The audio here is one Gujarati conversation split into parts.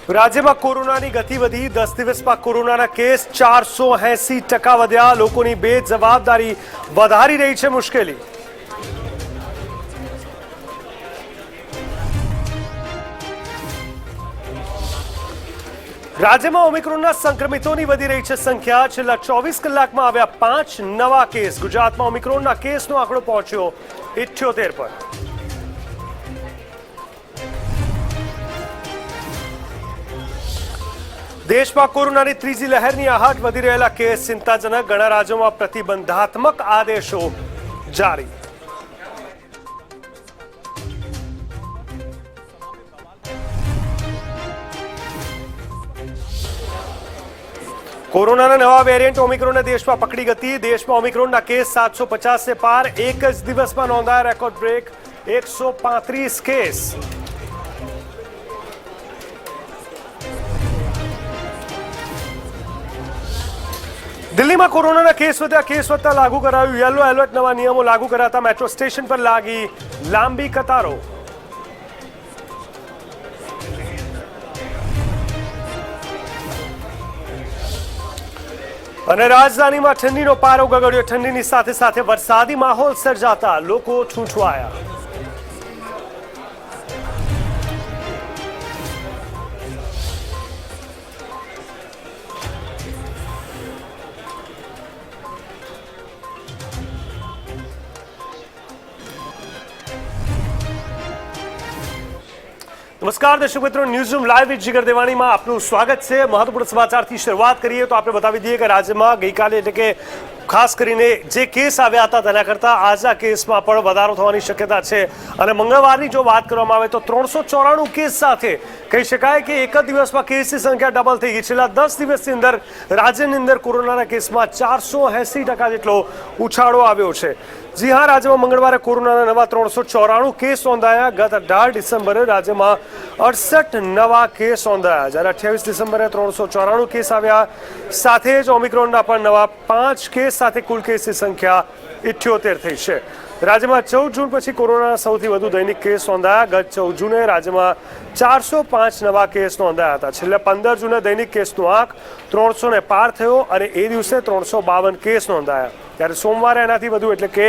રાજ્યમાં કોરોનાની ગતિ વધી 10 દિવસમાં કોરોનાના કેસ 480% વધ્યા। લોકોની બેજવાબદારી વધારી રહી છે મુશ્કેલી। રાજ્યમાં ઓમિક્રોનના સંક્રમિતોની વધી રહી છે સંખ્યા। છેલ્લા 24 કલાકમાં આવ્યા 5 નવા કેસ। ગુજરાતમાં ઓમિક્રોનના કેસનો આંકડો પહોંચ્યો 78 પર। દેશમાં કોરોનાની ત્રીજી લહેરની આહટ, વધી રહેલા કેસ ચિંતાજનક। ઘણા રાજ્યોમાં પ્રતિબંધાત્મક આદેશો જારી। કોરોનાના નવા વેરિયન્ટ ઓમિક્રોને દેશમાં પકડી ગતિ। દેશમાં ઓમિક્રોનના કેસ 750 से पार। एक જ દિવસમાં નોંધાયા રેકોર્ડ બ્રેક 135 કેસ। દિલ્હીમાં કોરોનાના કેસ વધ્યા। કેસ વધતા લાગુ કરાયું યલો એલર્ટ। નવા નિયમો લાગુ કરાતા મેટ્રો સ્ટેશન પર લાગી લાંબી કતારો। અને રાજધાનીમાં ઠંડીનો પારો ગગડ્યો। ઠંડીની સાથે સાથે વરસાદી માહોલ સર્જાતા લોકો છૂંછવાયા। નમસ્કાર દર્શક મિત્રો, ન્યૂઝરૂમ લાઈવ વિથ જીગર દેવાણીમાં આપનું સ્વાગત છે। મહત્વપૂર્ણ સમાચારથી શરૂઆત કરીએ તો આપણે બતાવી દઈએ કે રાજ્યમાં ગઈકાલે એટલે કે ખાસ કરીને જે કેસ આવ્યા હતા તેના કરતાં આજના કેસમાં પણ વધારો થવાની શક્યતા છે। અને મંગળવારની જો વાત કરવામાં આવે તો 394 કેસ સાથે કહી શકાય કે એક જ દિવસમાં કેસની સંખ્યા ડબલ થઈ ગઈ। છેલ્લા 10 દિવસની અંદર રાજ્યની અંદર કોરોનાના કેસમાં 480% જેટલો ઉછાળો આવ્યો છે। જી હા, રાજ્યમાં મંગળવારે કોરોનાના નવા 394 કેસ નોંધાયા। ગત 18 ડિસેમ્બરે રાજ્યમાં 68 નવા કેસ નોંધાયા, જ્યારે 28 ડિસેમ્બરે 394 કેસ આવ્યા। સાથે જ ઓમિક્રોનના પણ નવા 5 કેસ સાથે કુલ કેસની સંખ્યા 78 થઈ છે। રાજ્યમાં 14 જૂન પછી કોરોનાના સૌથી વધુ દૈનિક કેસ નોંધાયા। ગત 14 જૂને રાજ્યમાં 405 નવા કેસ નોંધાયા હતા। છેલ્લા 15 જૂને દૈનિક કેસનો આંક 300 ને પાર થયો અને એ દિવસે 352 કેસ નોંધાયા, ત્યારે સોમવારે એનાથી વધુ એટલે કે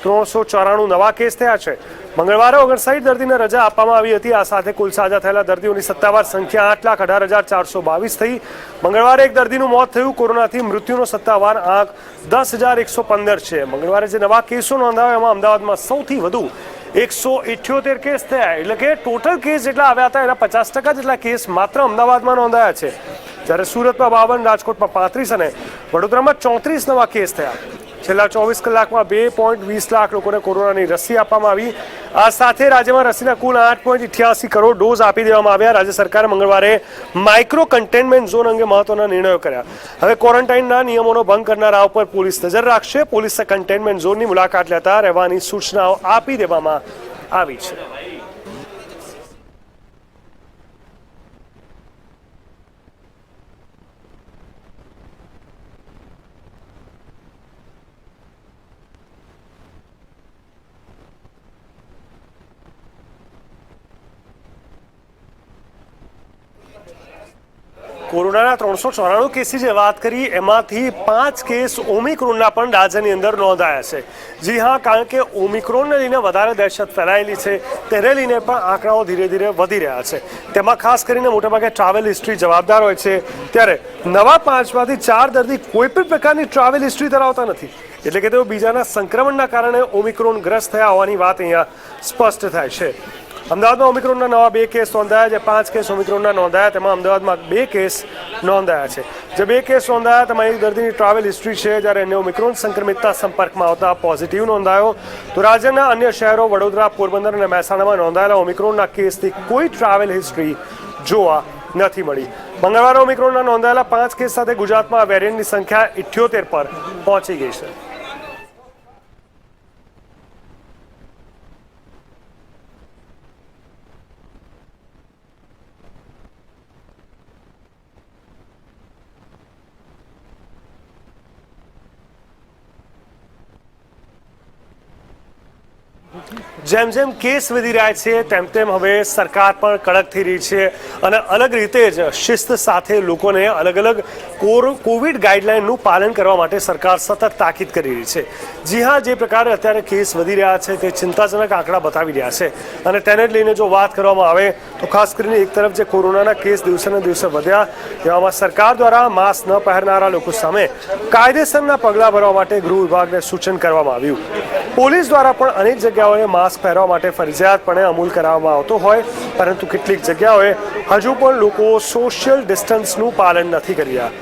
394 નવા કેસ થયા છે। મંગળવારે 59 દર્દીને રજા આપવામાં આવી હતી। આ સાથે કુલ સાજા થયેલા દર્દીઓની સત્તાવાર સંખ્યા 8,18,422 થઈ। મંગળવારે એક દર્દીનું મોત થયું। કોરોનાથી મૃત્યુનો સત્તાવાર આંક 10,115 છે। મંગળવારે જે નવા કેસો નોંધાયા એમાં અમદાવાદમાં સૌથી વધુ 178 કેસ થયા, એટલે કે ટોટલ કેસ જેટલા આવ્યા હતા એના 50% જેટલા કેસ માત્ર અમદાવાદમાં નોંધાયા છે, જ્યારે સુરતમાં 52, રાજકોટમાં 35 અને વડોદરામાં 34 નવા કેસ થયા। છેલ્લા 24 કલાકમાં 2.20 લાખ લોકોને કોરોનાની રસી આપવામાં આવી। આ સાથે રાજ્યમાં રસીના કુલ 8.88 કરોડ ડોઝ આપી દેવામાં આવ્યા। રાજ્ય સરકારે મંગળવારે માઇક્રો કન્ટેનમેન્ટ ઝોન અંગે મહત્વના નિર્ણયો કર્યા। હવે ક્વોરન્ટાઇનના નિયમોનો ભંગ કરનારા ઉપર પોલીસ નજર રાખશે। પોલીસે કન્ટેનમેન્ટ ઝોનની મુલાકાત લેતા રહેવાની સૂચનાઓ આપી દેવામાં આવી છે। કોરોનાના 394 કેસની જે વાત કરી એમાંથી 5 કેસ ઓમિક્રોનના પણ રાજ્યની અંદર નોંધાયા છે। જી હા, કારણ કે ઓમિક્રોનને લઈને વધારે દહેશત ફેલાયેલી છે, તેને લઈને પણ આંકડાઓ ધીરે ધીરે વધી રહ્યા છે। તેમાં ખાસ કરીને મોટાભાગે ટ્રાવેલ હિસ્ટ્રી જવાબદાર હોય છે, ત્યારે નવા 5માંથી 4 દર્દી કોઈ પણ પ્રકારની ટ્રાવેલ હિસ્ટ્રી ધરાવતા નથી, એટલે કે તેઓ બીજાના સંક્રમણના કારણે ઓમિક્રોન ગ્રસ્ત થયા હોવાની વાત અહીંયા સ્પષ્ટ થાય છે। અમદાવાદમાં ઓમિક્રોનના નવા 2 કેસ નોંધાયા। જે 5 કેસ ઓમિક્રોનના નોંધાયા તેમાં અમદાવાદમાં 2 કેસ નોંધાયા છે। જે 2 કેસ નોંધાયા તેમાં એક દર્દીની ટ્રાવેલ હિસ્ટ્રી છે, જ્યારે અન્ય ઓમિક્રોન સંક્રમિતના સંપર્કમાં આવતા પોઝિટિવ નોંધાયો। તો રાજ્યના અન્ય શહેરો વડોદરા, પોરબંદર અને મહેસાણામાં નોંધાયેલા ઓમિક્રોનના કેસથી કોઈ ટ્રાવેલ હિસ્ટ્રી જોવા નથી મળી। મંગળવારે ઓમિક્રોનના નોંધાયેલા 5 કેસ સાથે ગુજરાતમાં વેરિયન્ટની સંખ્યા 78 પર પહોંચી ગઈ છે। જેમ જેમ કેસ વધી રહ્યા છે તેમ તેમ હવે સરકાર પણ કડક થઈ રહી છે અને અલગ રીતે જ શિસ્ત સાથે લોકોને અલગ અલગ કોવિડ ગાઈડલાઈનનું પાલન કરવા માટે સરકાર સતત તાકીદ કરી રહી છે. જી હા, જે પ્રકારે અત્યારે કેસ વધી રહ્યા છે તે ચિંતાજનક આંકડા બતાવી રહ્યા છે અને તેને જ લઈને જો વાત કરવામાં આવે તો ખાસ કરીને એક તરફ જે કોરોનાના કેસ દિવસે ને દિવસે વધ્યા એવામાં સરકાર દ્વારા માસ્ક ન પહેરનારા લોકો સામે કાયદેસરના પગલાં ભરવા માટે ગૃહ વિભાગને સૂચન કરવામાં આવ્યું. પોલીસ દ્વારા પણ અનેક જગ્યાઓએ માસ્ક પહેરવા માટે ફરજિયાતપણે અમલ કરાવવામાં આવતો હોય, પરંતુ કેટલીક જગ્યાઓએ હજુ પણ લોકો સોશિયલ ડિસ્ટન્સનું પાલન નથી કરી રહ્યા,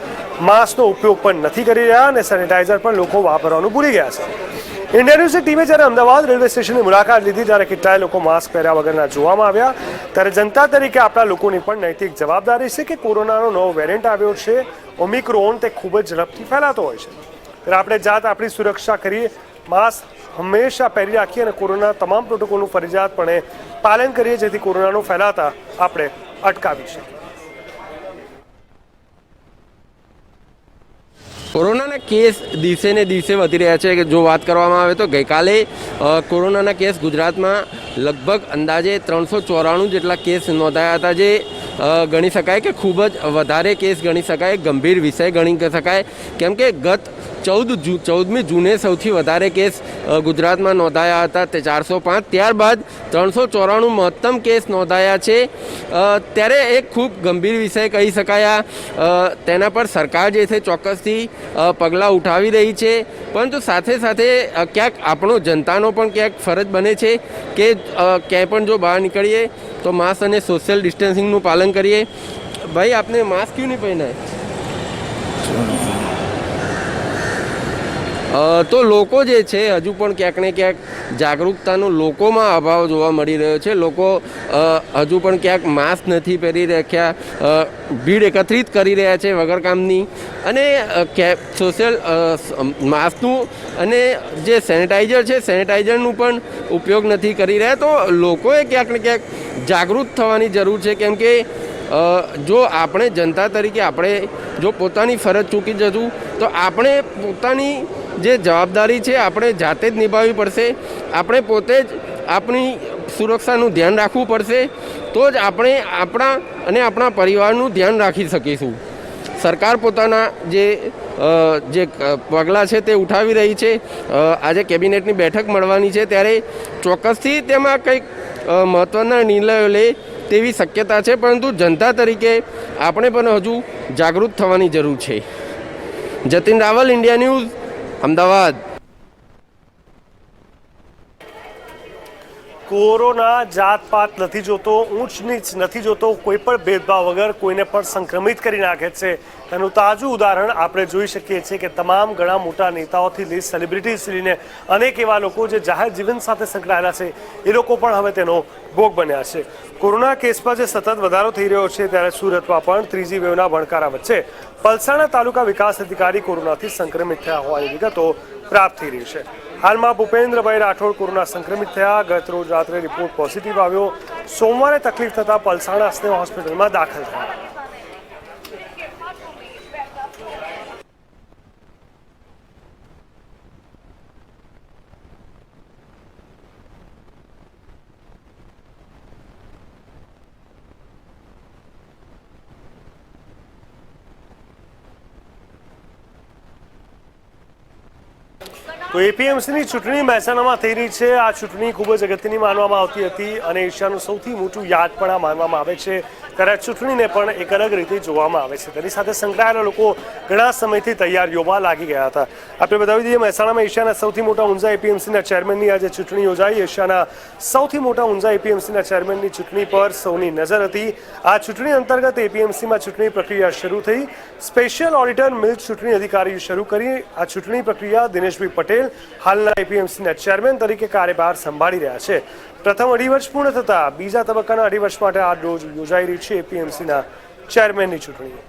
માસ્કનો ઉપયોગ પણ નથી કરી રહ્યા અને સેનિટાઈઝર પણ લોકો વાપરવાનું ભૂલી ગયા છે. ઇન્ડિયા ન્યૂઝની ટીમે જ્યારે અમદાવાદ રેલવે સ્ટેશનની મુલાકાત લીધી ત્યારે કેટલાય લોકો માસ્ક પહેર્યા વગરના જોવામાં આવ્યા. ત્યારે જનતા તરીકે આપણા લોકોની પણ નૈતિક જવાબદારી છે કે કોરોનાનો નવો વેરિયન્ટ આવ્યો છે ઓમિક્રોન, તે ખૂબ જ ઝડપથી ફેલાતો હોય છે. ત્યારે આપણે જાત આપણી સુરક્ષા કરીએ, માસ્ક હંમેશા પહેરી રાખીએ અને કોરોના તમામ પ્રોટોકોલનું ફરજિયાતપણે પાલન કરીએ, જેથી કોરોનાનો ફેલાતા આપણે અટકાવી શકીએ. કોરોનાના કેસ દિવસે ને દિવસે વધી રહ્યા છે. જો વાત કરવામાં આવે તો ગઈકાલે કોરોનાના કેસ ગુજરાતમાં લગભગ અંદાજે 394 જેટલા કેસ નોંધાયા હતા, જે ગણી શકાય કે ખૂબ જ વધારે કેસ ગણી શકાય, ગંભીર વિષય ગણી શકાય, કેમ કે ગત 14મી જૂને સૌથી વધારે કેસ ગુજરાતમાં નોંધાયા હતા, તે 405. ત્યારબાદ 394 મહત્તમ કેસ નોંધાયા છે. ત્યારે એક ખૂબ ગંભીર વિષય કહી શકાય. તેના પર સરકાર જે છે ચોક્કસથી પગલાં ઉઠાવી રહી છે, પરંતુ સાથે સાથે ક્યાંક આપણો જનતાનો પણ ક્યાંક ફરજ બને છે કે ક્યાંય પણ જો બહાર નીકળીએ તો માસ્ક અને સોશિયલ ડિસ્ટન્સિંગનું પાલન કરીએ. ભાઈ, આપને માસ્ક ક્यों नहीं पहना है? તો લોકો જે છે હજુ પણ ક્યાંક ને ક્યાંક જાગૃતતાનો લોકોમાં અભાવ જોવા મળી રહ્યો છે. લોકો હજુ પણ ક્યાંક માસ્ક નથી પહેરી રાખ્યા, ભીડ એકત્રિત કરી રહ્યા છે વગર કામની, અને સોશિયલ માસ્કનું અને જે સેનિટાઈઝર છે સેનિટાઈઝરનું પણ ઉપયોગ નથી કરી રહ્યા. તો લોકોએ ક્યાંક ને ક્યાંક જાગૃત થવાની જરૂર છે, કેમ કે જો આપણે જનતા તરીકે આપણે જો પોતાની ફરજ ચૂકી જશું તો આપણે પોતાની જે જવાબદારી છે આપણે જાતે જ નિભાવવી પડશે. આપણે પોતે જ આપણી સુરક્ષાનું ધ્યાન રાખવું પડશે, તો જ આપણે આપણા અને આપણા પરિવારનું ધ્યાન રાખી શકીશું. સરકાર પોતાના જે પગલાં છે તે ઉઠાવી રહી છે. આજે કેબિનેટની બેઠક મળવાની છે, ત્યારે ચોક્કસથી તેમાં કંઈક મહત્ત્વના નિર્ણયો લે તેવી શક્યતા છે, પરંતુ જનતા તરીકે આપણે પણ હજુ જાગૃત થવાની જરૂર છે. Jatin Raval, India news, Ahmedabad. Corona જાતપાત નથી જોતો, ઊંચ નીચ નથી જોતો, કોઈ પણ ભેદભાવ વગર કોઈને પણ સંક્રમિત કરી નાખે છે. તેનું તાજું ઉદાહરણ આપણે જોઈ શકીએ છીએ કે તમામ ઘણા મોટા નેતાઓથી લઈ સેલિબ્રિટીઝ લઈને અનેક એવા લોકો જે જાહેર જીવન સાથે સંકળાયેલા છે એ લોકો પણ હવે તેનો ભોગ બન્યા છે. કોરોના કેસમાં જે સતત વધારો થઈ રહ્યો છે, ત્યારે સુરતમાં પણ ત્રીજી વેવના ભણકારા વચ્ચે પલસાણા તાલુકા વિકાસ અધિકારી કોરોનાથી સંક્રમિત થયા હોવાની વિગતો પ્રાપ્ત થઈ રહી છે. હાલમાં ભૂપેન્દ્રભાઈ રાઠોડ કોરોના સંક્રમિત થયા. ગત રોજ રાત્રે રિપોર્ટ પોઝિટિવ આવ્યો. સોમવારે તકલીફ થતાં પલસાણા સ્નેહ હોસ્પિટલમાં દાખલ થયા. તો એપીએમસીની ચૂંટણી મહેસાણામાં થઈ રહી છે. આ ચૂંટણી ખૂબ જ અગત્યની માનવામાં આવતી હતી અને એશિયાનું સૌથી મોટું યાદ પણ આ માનવામાં આવે છે. ત્યારે ચૂંટણીને પણ એક અલગ રીતે જોવામાં આવે છે. તેની સાથે સંકળાયેલા લોકો ઘણા સમયથી તૈયારીઓમાં લાગી ગયા હતા. આપણે બતાવી દઈએ, મહેસાણામાં એશિયાના સૌથી મોટા ઊંઝા એપીએમસીના ચેરમેનની આજે ચૂંટણી યોજાઈ. એશિયાના સૌથી મોટા ઊંઝા એપીએમસીના ચેરમેનની ચૂંટણી પર સૌની નજર હતી. આ ચૂંટણી અંતર્ગત એપીએમસીમાં ચૂંટણી પ્રક્રિયા શરૂ થઈ. સ્પેશિયલ ઓડિટર મિલ્ક ચૂંટણી અધિકારીએ શરૂ કરી આ ચૂંટણી પ્રક્રિયા. દિનેશભાઈ પટેલ હાલના એપીએમસીના ચેરમેન તરીકે કાર્યભાર સંભાળી રહ્યા છે. પ્રથમ 2.5 વર્ષ પૂર્ણ થતા બીજા તબક્કાના 2.5 વર્ષ માટે આ રોજ યોજાઈ રહી છે એપીએમસીના ચેરમેનની ચૂંટણી.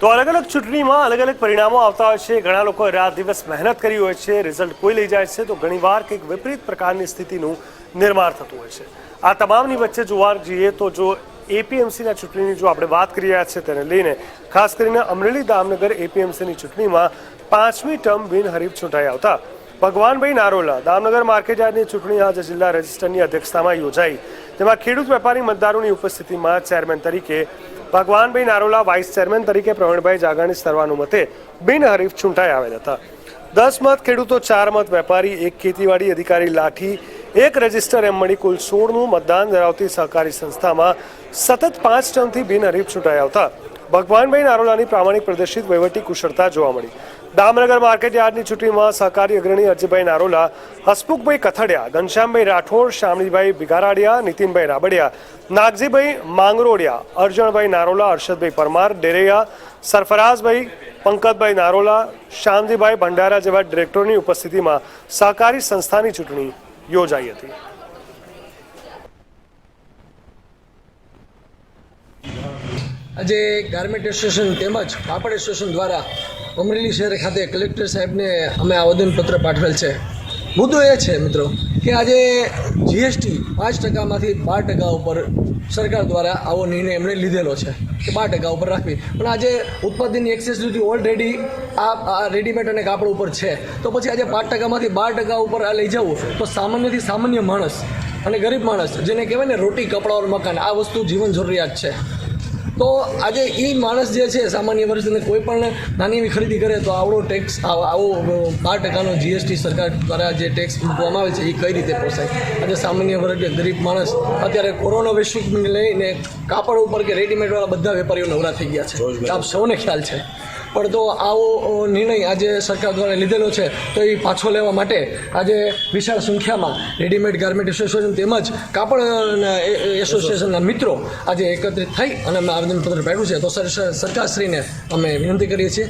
તો અલગ અલગ ચૂંટણીમાં અલગ અલગ પરિણામો આવતા હોય છે. ઘણા લોકોએ રાત દિવસ મહેનત કરી હોય છે, રિઝલ્ટ કોઈ લઈ જાય છે તો ઘણીવાર કંઈક વિપરીત પ્રકારની સ્થિતિનું નિર્માણ થતું હોય છે. આ તમામની વચ્ચે જોવા જઈએ તો જો એપીએમસીના ચૂંટણીની જો આપણે વાત કરી રહ્યા છીએ તેને લઈને ખાસ કરીને અમરેલી દામનગર એપીએમસીની ચૂંટણીમાં 5મી ટર્મ બિનહરીફ ચૂંટાઈ આવતા ભગવાનભાઈ નારોલા દામનગર માર્કેટયાર્ડની ચૂંટણી આજે જિલ્લા રજિસ્ટ્રારની અધ્યક્ષતામાં યોજાઈ, જેમાં ખેડૂત વેપારી મતદારોની ઉપસ્થિતિમાં ચેરમેન તરીકે ભગવાનભાઈ નારોલા, વાઇસ ચેરમેન તરીકે પ્રવીણભાઈ જાગાણી સર્વાનુમતે બિનહરીફ ચૂંટાઈ આવેલ હતા. 10 મત ખેડૂતો, 4 મત વેપારી, 1 ખેતીવાડી અધિકારી લાઠી, 1 રજિસ્ટર એમ મળી કુલ 16નું મતદાન ધરાવતી સહકારી સંસ્થામાં સતત 5 ટર્મથી બિનહરીફ ચૂંટાઈ આવતા ભગવાનભાઈ નારોલાની પ્રામાણિક પ્રદર્શિત વહીવટી કુશળતા જોવા મળી. દામનગર માર્કેટયાર્ડની ચૂંટણીમાં સહકારી અગ્રણી અરજીભાઈ નારોલા, હસમુખભાઈ કથડિયા, ઘનશ્યામભાઈ રાઠોડ, શામળીભાઈ બિગારાડિયા, નીતિનભાઈ રાબડિયા, નાગજીભાઈ માંગરોડિયા, અર્જણભાઈ નારોલા, હર્ષદભાઈ પરમાર, ડેરૈયા, સરફરાઝભાઈ, પંકજભાઈ નારોલા, શાંતિભાઈ ભંડારા જેવા ડિરેક્ટરોની ઉપસ્થિતિમાં સહકારી સંસ્થાની ચૂંટણી યોજાઈ હતી. આજે ગાર્મેન્ટ એસોસિએશન તેમજ કાપડ એસોસિએશન દ્વારા અમરેલી શહેર ખાતે કલેક્ટર સાહેબને અમે આવેદનપત્ર પાઠવેલ છે. મુદ્દો એ છે મિત્રો કે આજે જીએસટી 5%માંથી 12% ઉપર સરકાર દ્વારા આવો નિર્ણય એમણે લીધેલો છે કે 12% ઉપર રાખવી, પણ આજે ઉત્પાદનની એક્સેસિબિલિટી ઓલરેડી આ રેડીમેડ અને કાપડ ઉપર છે, તો પછી આજે 5%માંથી 12% ઉપર આ લઈ જવું તો સામાન્યથી સામાન્ય માણસ અને ગરીબ માણસ જેને કહેવાય ને રોટી, કપડાં ઓર મકાન, આ વસ્તુ જીવન જરૂરિયાત છે. તો આજે એ માણસ જે છે સામાન્ય વર્ષને કોઈ પણ નાની એવી ખરીદી કરે તો આવડો ટેક્સ, આવો 12%નો જીએસટી સરકાર દ્વારા જે ટેક્સ મૂકવામાં આવે છે એ કઈ રીતે પોસાય? આજે સામાન્ય વર્ગ, ગરીબ માણસ અત્યારે કોરોના વૈશ્વિકને લઈને કાપડ ઉપર કે રેડીમેડવાળા બધા વેપારીઓ નવરા થઈ ગયા છે, આપ સૌને ખ્યાલ છે. પણ તો આવો નિર્ણય આજે સરકાર દ્વારા લીધેલો છે તો એ પાછો લેવા માટે આજે વિશાળ સંખ્યામાં રેડીમેડ ગાર્મેન્ટ એસોસિએશન તેમજ કાપડ એસોસિએશનના મિત્રો આજે એકત્રિત થઈ અને અમે આવેદનપત્ર પાઠવ્યું છે. તો સરકારશ્રીને અમે વિનંતી કરીએ છીએ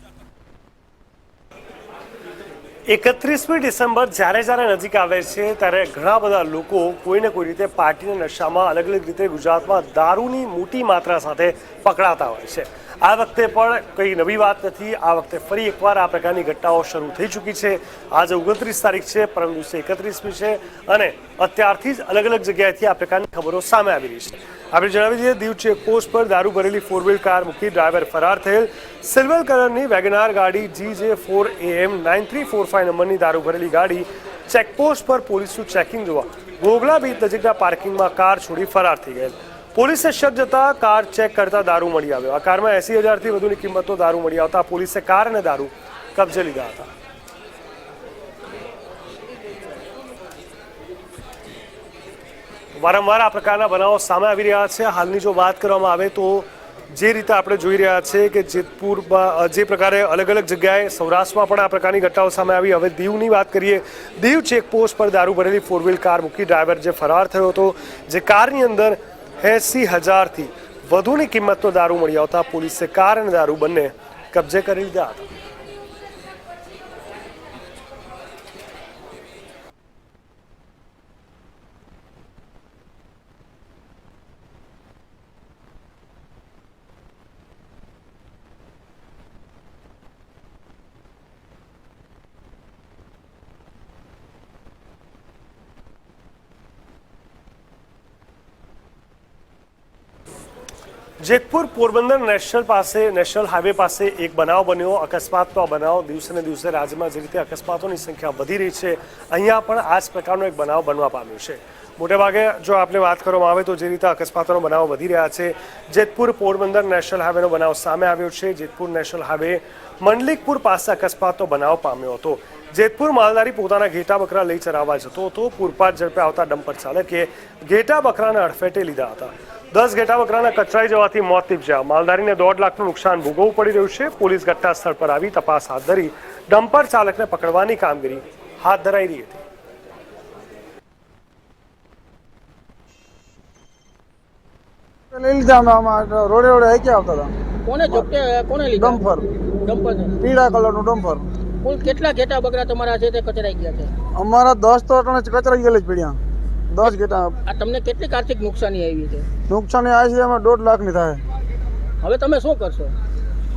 31મી ડિસેમ્બર જ્યારે નજીક આવે છે ત્યારે ઘણા બધા લોકો કોઈને કોઈ રીતે પાર્ટીના નશામાં અલગ અલગ રીતે ગુજરાતમાં દારૂની મોટી માત્રા સાથે પકડાતા હોય છે. આ વખતે પણ કંઈ નવી વાત નથી. આ વખતે ફરી એકવાર આ પ્રકારની ઘટનાઓ શરૂ થઈ ચૂકી છે. આજે 29 તારીખ છે, પરમ દિવસે 31મી છે અને અત્યારથી જ અલગ અલગ જગ્યાએથી આ પ્રકારની ખબરો સામે આવી રહી છે. આપણે જણાવી દઈએ, દીવ ચેકપોસ્ટ પર દારૂ ભરેલી 4 વ્હીલ કાર મૂકી ડ્રાઈવર ફરાર થયેલ. સિલ્વર કલરની વેગનાર ગાડી GJ4AM 9345 નંબરની દારૂ ભરેલી ગાડી ચેકપોસ્ટ પર પોલીસનું ચેકિંગ જોવા ઘોઘલા બીચ નજીકના પાર્કિંગમાં કાર છોડી ફરાર થઈ ગયેલ. પોલીસે શક જતા કાર ચેક કરતા દારૂ મળી આવ્યો. આ કારમાં 80,000થી વધુની કિંમતનો દારૂ મળી આવતા પોલીસે કાર અને દારૂ કબજે લીધા હતા. વારંવાર આ પ્રકારના બનાવો સામે આવી રહ્યા છે. હાલની જો વાત કરવામાં આવે તો જે રીતે આપણે જોઈ રહ્યા છે કે જેતપુરમાં જે પ્રકારે અલગ અલગ જગ્યાએ સૌરાષ્ટ્રમાં પણ આ પ્રકારની ઘટનાઓ સામે આવી. હવે દીવની વાત કરીએ, દીવ ચેકપોસ્ટ પર દારૂ ભરેલી 4 વ્હીલ કાર મૂકી ડ્રાઈવર જે ફરાર થયો હતો, જે કારની અંદર 80,000થી વધુની કિંમતનો દારૂ મળી આવતા પોલીસે કાર અને દારૂ બંને કબજે કરી લીધા હતા. જેતપુર પોરબંદર નેશનલ હાઈવે પાસે એક બનાવ બન્યો. અકસ્માતનો બનાવ દિવસે ને દિવસે રાજ્યમાં જે રીતે અકસ્માતોની સંખ્યા વધી રહી છે, અહીંયા પણ આ જ પ્રકારનો એક બનાવ બનવા પામ્યો છે. મોટેભાગે જો આપણે વાત કરવામાં આવે તો જે રીતે અકસ્માતોનો બનાવ વધી રહ્યા છે, જેતપુર પોરબંદર નેશનલ હાઈવેનો બનાવ સામે આવ્યો છે. જેતપુર નેશનલ હાઈવે મંડલિકપુર પાસે અકસ્માતનો બનાવ પામ્યો હતો. જેતપુર માલધારી પોતાના ઘેટા બકરા લઈ ચરાવવા જતો હતો. પૂરપાટ ઝડપે આવતા ડમ્પર ચાલકે ઘેટા બકરાને અડફેટે લીધા હતા. 10 ઘેટા બકરાના કચરાઈ જવાથી મોત નીપજ્યા. માલધારીને 1.5 લાખનું નુકસાન ભોગવવું પડી રહ્યું છે. પોલીસ ઘટના સ્થળ પર આવી તપાસ હાથ ધરી ડમ્પર ચાલકને પકડવાની કામગીરી હાથ ધરાઈ રહી હતી. લઈ લીધા રોડે ક્યાં આવતા હતા. કોને લીધા? ડમ્પર પીળા કલરનું ડમ્પર. કુલ કેટલા ઘેટા બકરા તમારા છે તે કચરાઈ ગયા છે? અમારા 10 તો કચરાઈ ગયેલા જ પડ્યા. 10 ઘેટા. આ તમને કેટલી આર્થિક નુકસાની આવી છે? નુકસાની આવી છે એમાં 1.5 લાખની થાય. હવે તમે શું કરશો?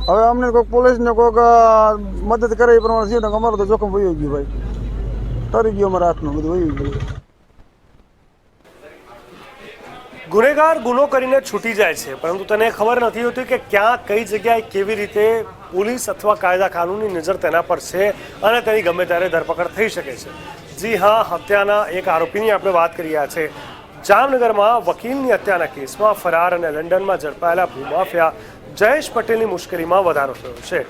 હવે અમને કોઈક પોલીસને કોઈક મદદ કરે એ પ્રમાણે થયું ને અમારું તો જોખમ વયું ગયું ભાઈ, તરી ગયું અમારા હાથનું બધું વયું ગયું. ગુનેગાર ગુનો કરીને છૂટી જાય છે, પરંતુ તેને ખબર નથી હોતી કે ક્યાં કઈ જગ્યાએ કેવી રીતે પોલીસ અથવા કાયદા કાનૂની નજર તેના પર છે અને તેની ગમે ત્યારે ધરપકડ થઈ શકે છે. જી હા, હત્યાના એક આરોપીની આપણે વાત કરી રહ્યા છે. જામનગરમાં વકીલની હત્યાના કેસમાં ફરાર અને લંડનમાં ઝડપાયેલા ભૂમાફિયા જયેશ પટેલની મુશ્કેલીમાં વધારો થયો છે.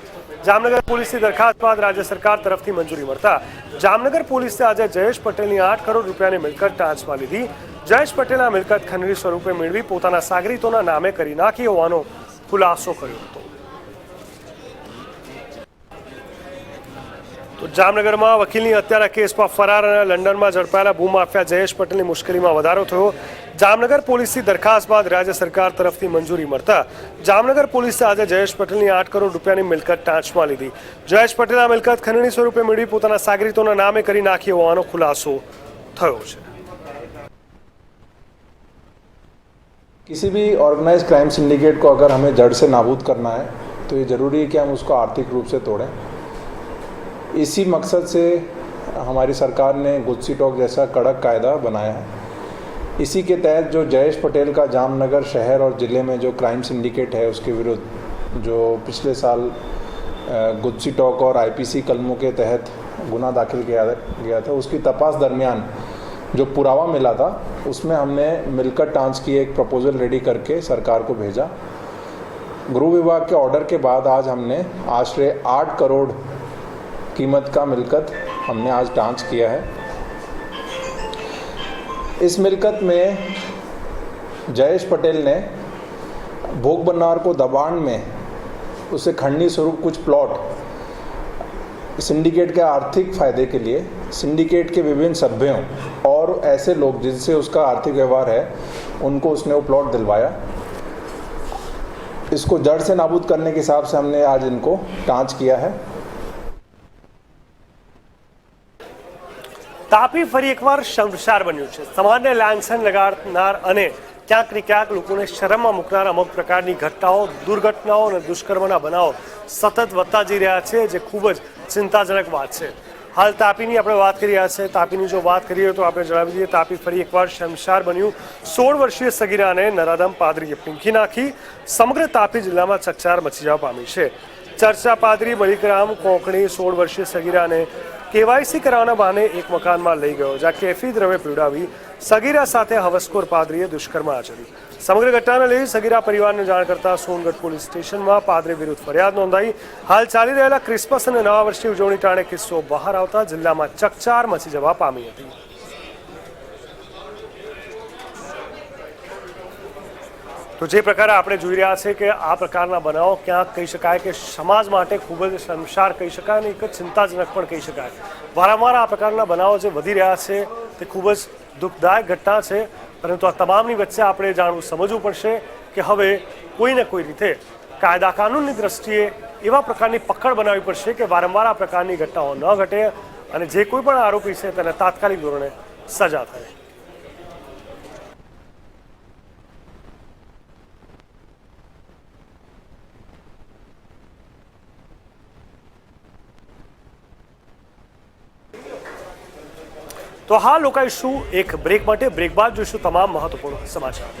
જામનગર પોલીસની દરખાસ્ત બાદ રાજ્ય સરકાર તરફથી મંજૂરી મળતા જામનગર પોલીસે આજે જયેશ પટેલની 8 કરોડ રૂપિયાની મિલકત ટાંચમાં લીધી. જયેશ પટેલે આ મિલકત ખંડણી સ્વરૂપે મેળવી પોતાના સાગરીતોના નામે કરી નાખી હોવાનો ખુલાસો કર્યો હતો. તો જામનગરમાં વકીલની હત્યાના કેસમાં ફરાર અને લંડનમાં ઝડપાયેલા ભૂમાફિયા જયેશ પટેલની મુશ્કેલીમાં વધારો થયો. જામનગર પોલીસની દરખાસ્ત બાદ રાજ્ય સરકાર તરફથી મંજૂરી મળતા જામનગર પોલીસે આજે જયેશ પટેલની 8 કરોડ રૂપિયાની મિલકત ટાંચમાં લીધી. જયેશ પટેલે આ મિલકત ખંડણી સ્વરૂપે મેળવી પોતાના સાગરીતોના નામે કરી નાખી હોવાનો ખુલાસો થયો છે. किसी भी ऑर्गेनाइज क्राइम सिंडिकेट को अगर हमें जड़ से नाबूद करना है तो ये ज़रूरी है कि हम उसको आर्थिक रूप से तोड़ें. इसी मकसद से हमारी सरकार ने गुत्सी टॉक जैसा कड़क कायदा बनाया है. इसी के तहत जो जयेश पटेल का जामनगर शहर और ज़िले में जो क्राइम सिंडिकेट है उसके विरुद्ध जो पिछले साल गुत्सी टॉक और आईपीसी कलमों के तहत गुना दाखिल किया गया था, उसकी तपास दरमियान जो पुरावा मिला था उसमें हमने मिलकर टांच की एक प्रपोज़ल रेडी करके सरकार को भेजा. गृह विभाग के ऑर्डर के बाद आज हमने आश्रय 8 करोड़ कीमत का मिलकत हमने आज टांच किया है. इस मिलकत में जयेश पटेल ने भोग बन्नार को दबाण में उसे खंडनी स्वरूप कुछ प्लॉट सिंडिकेट के आर्थिक फ़ायदे के लिए सिंडिकेट के विभिन्न सभ्यों और ऐसे लोग जिनसे उसका आर्थिक व्यवहार है उनको उसने वो प्लॉट दिलवाया. इसको जड़ से नाबूद करने के हिसाब से हमने आज इनको टांच किया है. તાપી ફરી એકવાર શંખશાર બન્યું છે. સમાજને લાંછન લગાડનાર અને ક્યાંક ને ક્યાંક લોકોને શરમમાં મૂકનાર અમુક પ્રકારની ઘટનાઓ, દુર્ઘટનાઓ અને દુષ્કર્મના બનાવો સતત વધતા જઈ રહ્યા છે, જે ખૂબ જ ચિંતાજનક વાત છે. હાલ તાપીની આપણે વાત કરી રહ્યા છે. તાપીની જો વાત કરીએ તો આપણે જણાવી દઈએ, તાપી ફરી એકવાર શમશાર બન્યું. 16 વર્ષીય સગીરાને નરાધમ પાદરીએ પીંખી નાખી. સમગ્ર તાપી જિલ્લામાં ચકચાર મચી જવા પામી છે. ચર્ચા પાદરી મલિકરામ કોંકણી 16 વર્ષીય સગીરાને કેવાયસી કરાવવાના બહાને એક મકાનમાં લઈ ગયો, જ્યાં કેફી દ્રવ્ય પીવડાવી સગીરા સાથે હવસખોર પાદરીએ દુષ્કર્મ આચર્યું. સમગ્ર ઘટનાને લઈ સગીરા પરિવારને જાણ કરતા સોનગઢ પોલીસ સ્ટેશનમાં પાદરી વિરુદ્ધ ફરિયાદ નોંધાઈ. હાલ ચાલી રહેલા ક્રિસમસ અને નવા વર્ષની ઉજવણી ટાણે કિસ્સો બહાર આવતા જિલ્લામાં ચકચાર મચી જવા પામી હતી. તો જે પ્રકારે આપણે જોઈ રહ્યા છે કે આ પ્રકારના બનાવો ક્યાંક કહી શકાય કે સમાજ માટે ખૂબ જ શર્મસાર કહી શકાય અને એક જ ચિંતાજનક પણ કહી શકાય. વારંવાર આ પ્રકારના બનાવો જે વધી રહ્યા છે તે ખૂબ જ દુઃખદાયક ઘટના છે, પરંતુ આ તમામની વચ્ચે આપણે જાણવું સમજવું પડશે કે હવે કોઈને કોઈ રીતે કાયદા કાનૂનની દ્રષ્ટિએ એવા પ્રકારની પકડ બનાવવી પડશે કે વારંવાર આ પ્રકારની ઘટનાઓ ન ઘટે અને જે કોઈ પણ આરોપી છે તેને તાત્કાલિક ધોરણે સજા થાય. તો હાલ રોકાઈશું એક બ્રેક માટે. બ્રેક બાદ જોઈશું તમામ મહત્વપૂર્ણ સમાચાર.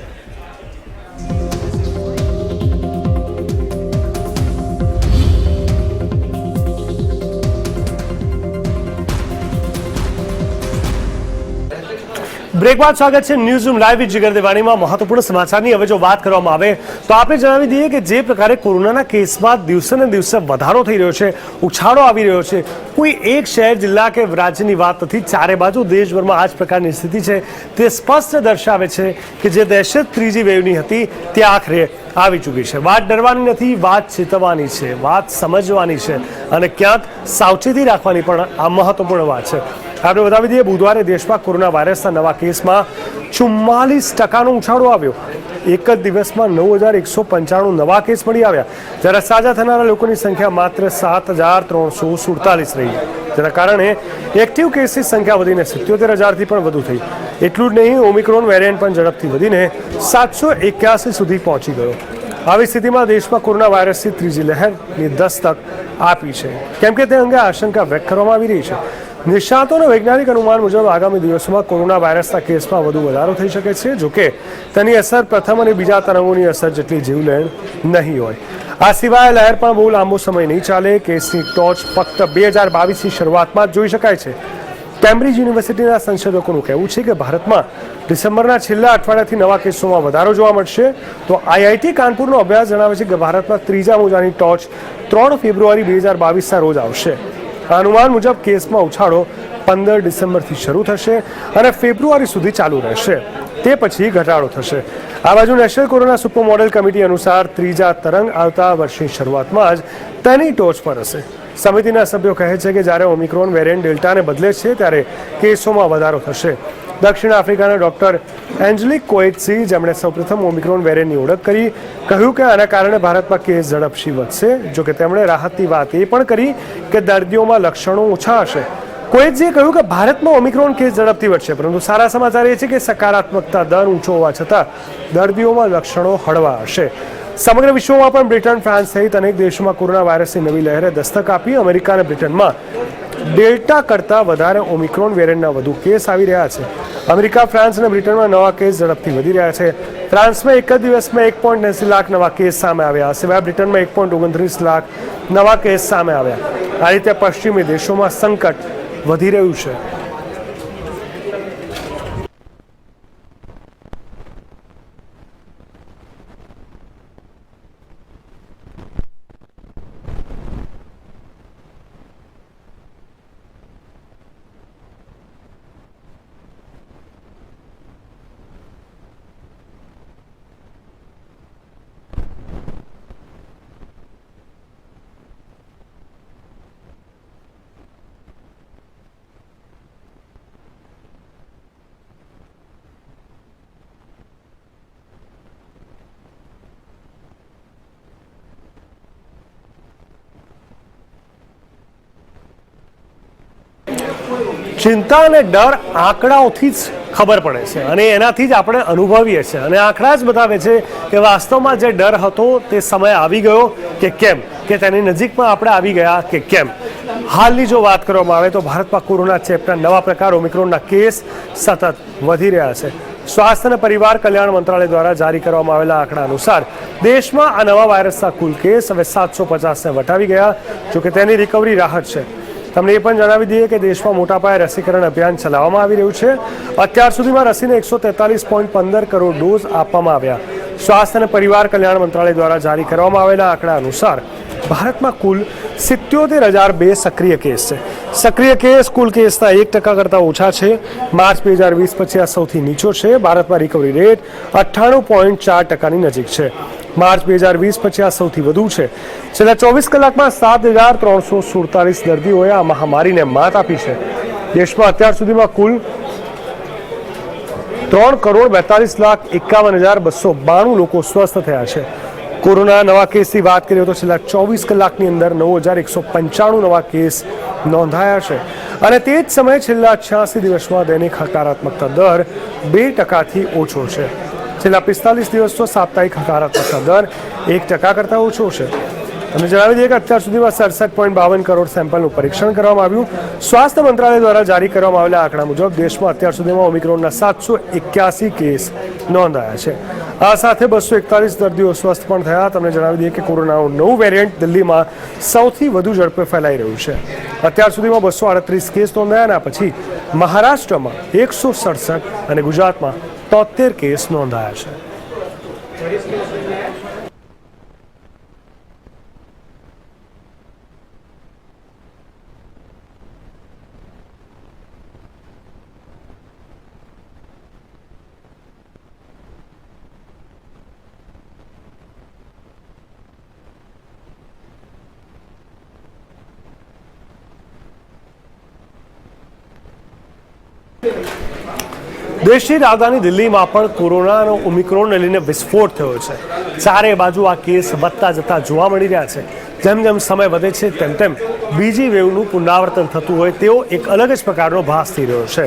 બ્રેક બાદ સ્વાગત છે ન્યૂઝરૂમ લાઈવ વિથ જીગર દેવાણીમાં. મહત્વપૂર્ણ સમાચારની હવે જો વાત કરવામાં આવે તો આપણે જણાવી દઈએ કે જે પ્રકારે કોરોનાના કેસમાં દિવસે ને દિવસે વધારો થઈ રહ્યો છે, ઉછાળો આવી રહ્યો છે, કોઈ એક શહેર, જિલ્લા કે રાજ્યની વાત નથી, ચારે બાજુ દેશભરમાં આ જ પ્રકારની સ્થિતિ છે. તે સ્પષ્ટ દર્શાવે છે કે જે દહેશત ત્રીજી વેવની હતી તે આખરે આવી ચૂકી છે. વાત ડરવાની નથી, વાત ચેતવવાની છે, વાત સમજવાની છે અને ક્યાંક સાવચેતી રાખવાની પણ આ મહત્વપૂર્ણ વાત છે. આપણે બતાવી દઈએ, બુધવારે દેશમાં કોરોના વાયરસના નવા કેસમાં 44% ઉછાળો આવ્યો. એક જ દિવસમાં 9,195 નવા કેસ મળી આવ્યા, જ્યારે સાજા થનારા લોકોની સંખ્યા માત્ર 7,347 રહી, જેના કારણે એક્ટિવ કેસની સંખ્યા વધીને 77,000થી પણ વધુ થઈ. એટલું જ નહીં, ઓમિક્રોન વેરિયન્ટ પણ ઝડપથી વધીને 781 સુધી પહોંચી ગયો. આવી સ્થિતિમાં દેશમાં કોરોના વાયરસની ત્રીજી લહેરની દસ્તક આપી છે, કેમ કે તે અંગે આશંકા વ્યક્ત કરવામાં આવી રહી છે. નિષ્ણાતો અને વૈજ્ઞાનિક અનુમાન મુજબ આગામી દિવસોમાં કોરોના વાયરસના કેસમાં વધુ વધારો થઈ શકે છે. જોકે તેની અસર પ્રથમ અને બીજા તરંગોની અસર જેટલી જીવલેણ નહીં હોય. આ સિવાય લહેર પણ બહુ લાંબો સમય નહીં ચાલે. કેસની ટોચ ફક્ત 2022ની શરૂઆતમાં જ જોઈ શકાય છે. કેમ્બ્રિજ યુનિવર્સિટીના સંશોધકોનું કહેવું છે કે ભારતમાં ડિસેમ્બરના છેલ્લા અઠવાડિયાથી નવા કેસોમાં વધારો જોવા મળશે. તો IIT કાનપુરનો અભ્યાસ જણાવે છે કે ભારતમાં ત્રીજા મોજાની ટોચ 3 ફેબ્રુઆરી 2022ના રોજ આવશે. આ અનુમાન મુજબ કેસમાં ઉછાળો 15 ડિસેમ્બરથી શરૂ થશે અને ફેબ્રુઆરી સુધી ચાલુ રહેશે. તે પછી ઘટાડો થશે. આ બાજુ national corona super model committee અનુસાર ત્રીજા તરંગ આવતા વર્ષની શરૂઆતમાં જ તેની ટોચ પર હશે. સમિતિના સભ્યો કહે છે કે જ્યારે ઓમિક્રોન વેરિયન્ટ ડેલ્ટાને બદલે છે ત્યારે કેસોમાં વધારો થશે. દક્ષિણ આફ્રિકાના ડોક્ટર એન્જલિક કોએટ્સી, જેમણે સૌપ્રથમ ઓમિક્રોન વેરિયન્ટની ઓળખ કરી, કહ્યું કે આના કારણે ભારતમાં કેસ ઝડપથી વધશે. જોકે તેમણે રાહતની વાત એ પણ કરી કે દર્દીઓમાં લક્ષણો ઓછા હશે. કોએટ્સીએ કહ્યું કે ભારતમાં ઓમિક્રોન કેસ ઝડપથી વધશે, પરંતુ સારા સમાચાર એ છે કે સકારાત્મકતા દર ઊંચો હોવા છતાં દર્દીઓમાં લક્ષણો હળવા હશે. સમગ્ર વિશ્વમાં પણ બ્રિટન, ફ્રાન્સ સહિત અનેક દેશોમાં કોરોના વાયરસની નવી લહેરે દસ્તક આપી. અમેરિકા અને બ્રિટનમાં ડેલ્ટા કરતાં વધારે ઓમિક્રોન વેરિયન્ટના વધુ કેસ આવી રહ્યા છે. અમેરિકા, ફ્રાન્સ અને બ્રિટનમાં નવા કેસ ઝડપથી વધી રહ્યા છે. ફ્રાન્સમાં એક જ દિવસમાં 1.80 લાખ નવા કેસ સામે આવ્યા. સિવાય બ્રિટનમાં 1.29 લાખ નવા કેસ સામે આવ્યા. આ રીતે પશ્ચિમી દેશોમાં સંકટ વધી રહ્યું છે. ચિંતા અને ડર આંકડાઓથી જ ખબર પડે છે અને એનાથી જ આપણે અનુભવીએ છીએ. અને આંકડા જ બતાવે છે કે વાસ્તવમાં જે ડર હતો તે સમય આવી ગયો કે કેમ, કે તેની નજીકમાં આપણે આવી ગયા કે કેમ. હાલની જો વાત કરવામાં આવે તો ભારતમાં કોરોના ચેપના નવા પ્રકાર ઓમિક્રોનના કેસ સતત વધી રહ્યા છે. સ્વાસ્થ્ય અને પરિવાર કલ્યાણ મંત્રાલય દ્વારા જારી કરવામાં આવેલા આંકડા અનુસાર દેશમાં આ નવા વાયરસના કુલ કેસ હવે 750ને વટાવી ગયા. જોકે તેની રિકવરી રાહત છે. તમને એ પણ જણાવી દઈએ કે દેશમાં મોટા પાયે રસીકરણ અભિયાન ચલાવવામાં આવી રહ્યું છે. અત્યાર સુધીમાં રસીને 143.15 કરોડ ડોઝ આપવામાં આવ્યા. સ્વાસ્થ્ય અને પરિવાર કલ્યાણ મંત્રાલય દ્વારા જારી કરવામાં આવેલા આંકડા અનુસાર ભારતમાં કુલ 77,002 સક્રિય કેસ છે. સક્રિય કેસ કુલ કેસના 1% કરતાં ઓછા છે. માર્ચ 2020 પછી આ સૌથી નીચો છે. ભારતમાં રિકવરી રેટ 98.4%ની નજીક છે. માર્ચ 2020 પછી આ સૌથી વધુ છે. છેલ્લા 24 કલાકમાં 7,347 દર્દીઓએ આ મહામારીને માત આપી છે. દેશમાં અત્યાર સુધીમાં કુલ 3,42,51,292 લોકો સ્વસ્થ થયા છે. કોરોના નવા કેસની વાત કરીએ તો છેલ્લા 24 કલાકની અંદર 9,195 નવા કેસ નોંધાયા છે. અને તે જ સમયે છેલ્લા 86 દિવસમાં દૈનિક હકારાત્મકતા દર 2%થી ઓછો છે. છેલ્લા 45 દિવસનો સાપ્તાહિક હકારાત્મકતા દર 1% કરતાં ઓછો છે. તમને જણાવી દઈએ કે અત્યાર સુધીમાં 67.52 કરોડ સેમ્પલનું પરીક્ષણ કરવામાં આવ્યું. સ્વાસ્થ્ય મંત્રાલય દ્વારા જારી કરવામાં આવેલા આંકડા મુજબ દેશમાં અત્યાર સુધીમાં ઓમિક્રોનના 781 કેસ નોંધાયા છે. આ સાથે 241 દર્દીઓ સ્વસ્થ પણ થયા. તમને જણાવી દઈએ કે કોરોનાનું નવું વેરિયન્ટ દિલ્હીમાં સૌથી વધુ ઝડપે ફેલાઈ રહ્યું છે. અત્યાર સુધીમાં 238 કેસ નોંધાયા. પછી મહારાષ્ટ્રમાં 167 અને ગુજરાતમાં 73 કેસ નોંધાયા છે. દેશની રાજધાની દિલ્હીમાં પણ કોરોનાનો ઓમિક્રોનને લઈને વિસ્ફોટ થયો છે. ચારે બાજુ આ કેસ વધતા જતા જોવા મળી રહ્યા છે. જેમ જેમ સમય વધે છે તેમ તેમ બીજી વેવનું પુનરાવર્તન થતું હોય તેવો એક અલગ જ પ્રકારનો ભાસ થઈ રહ્યો છે.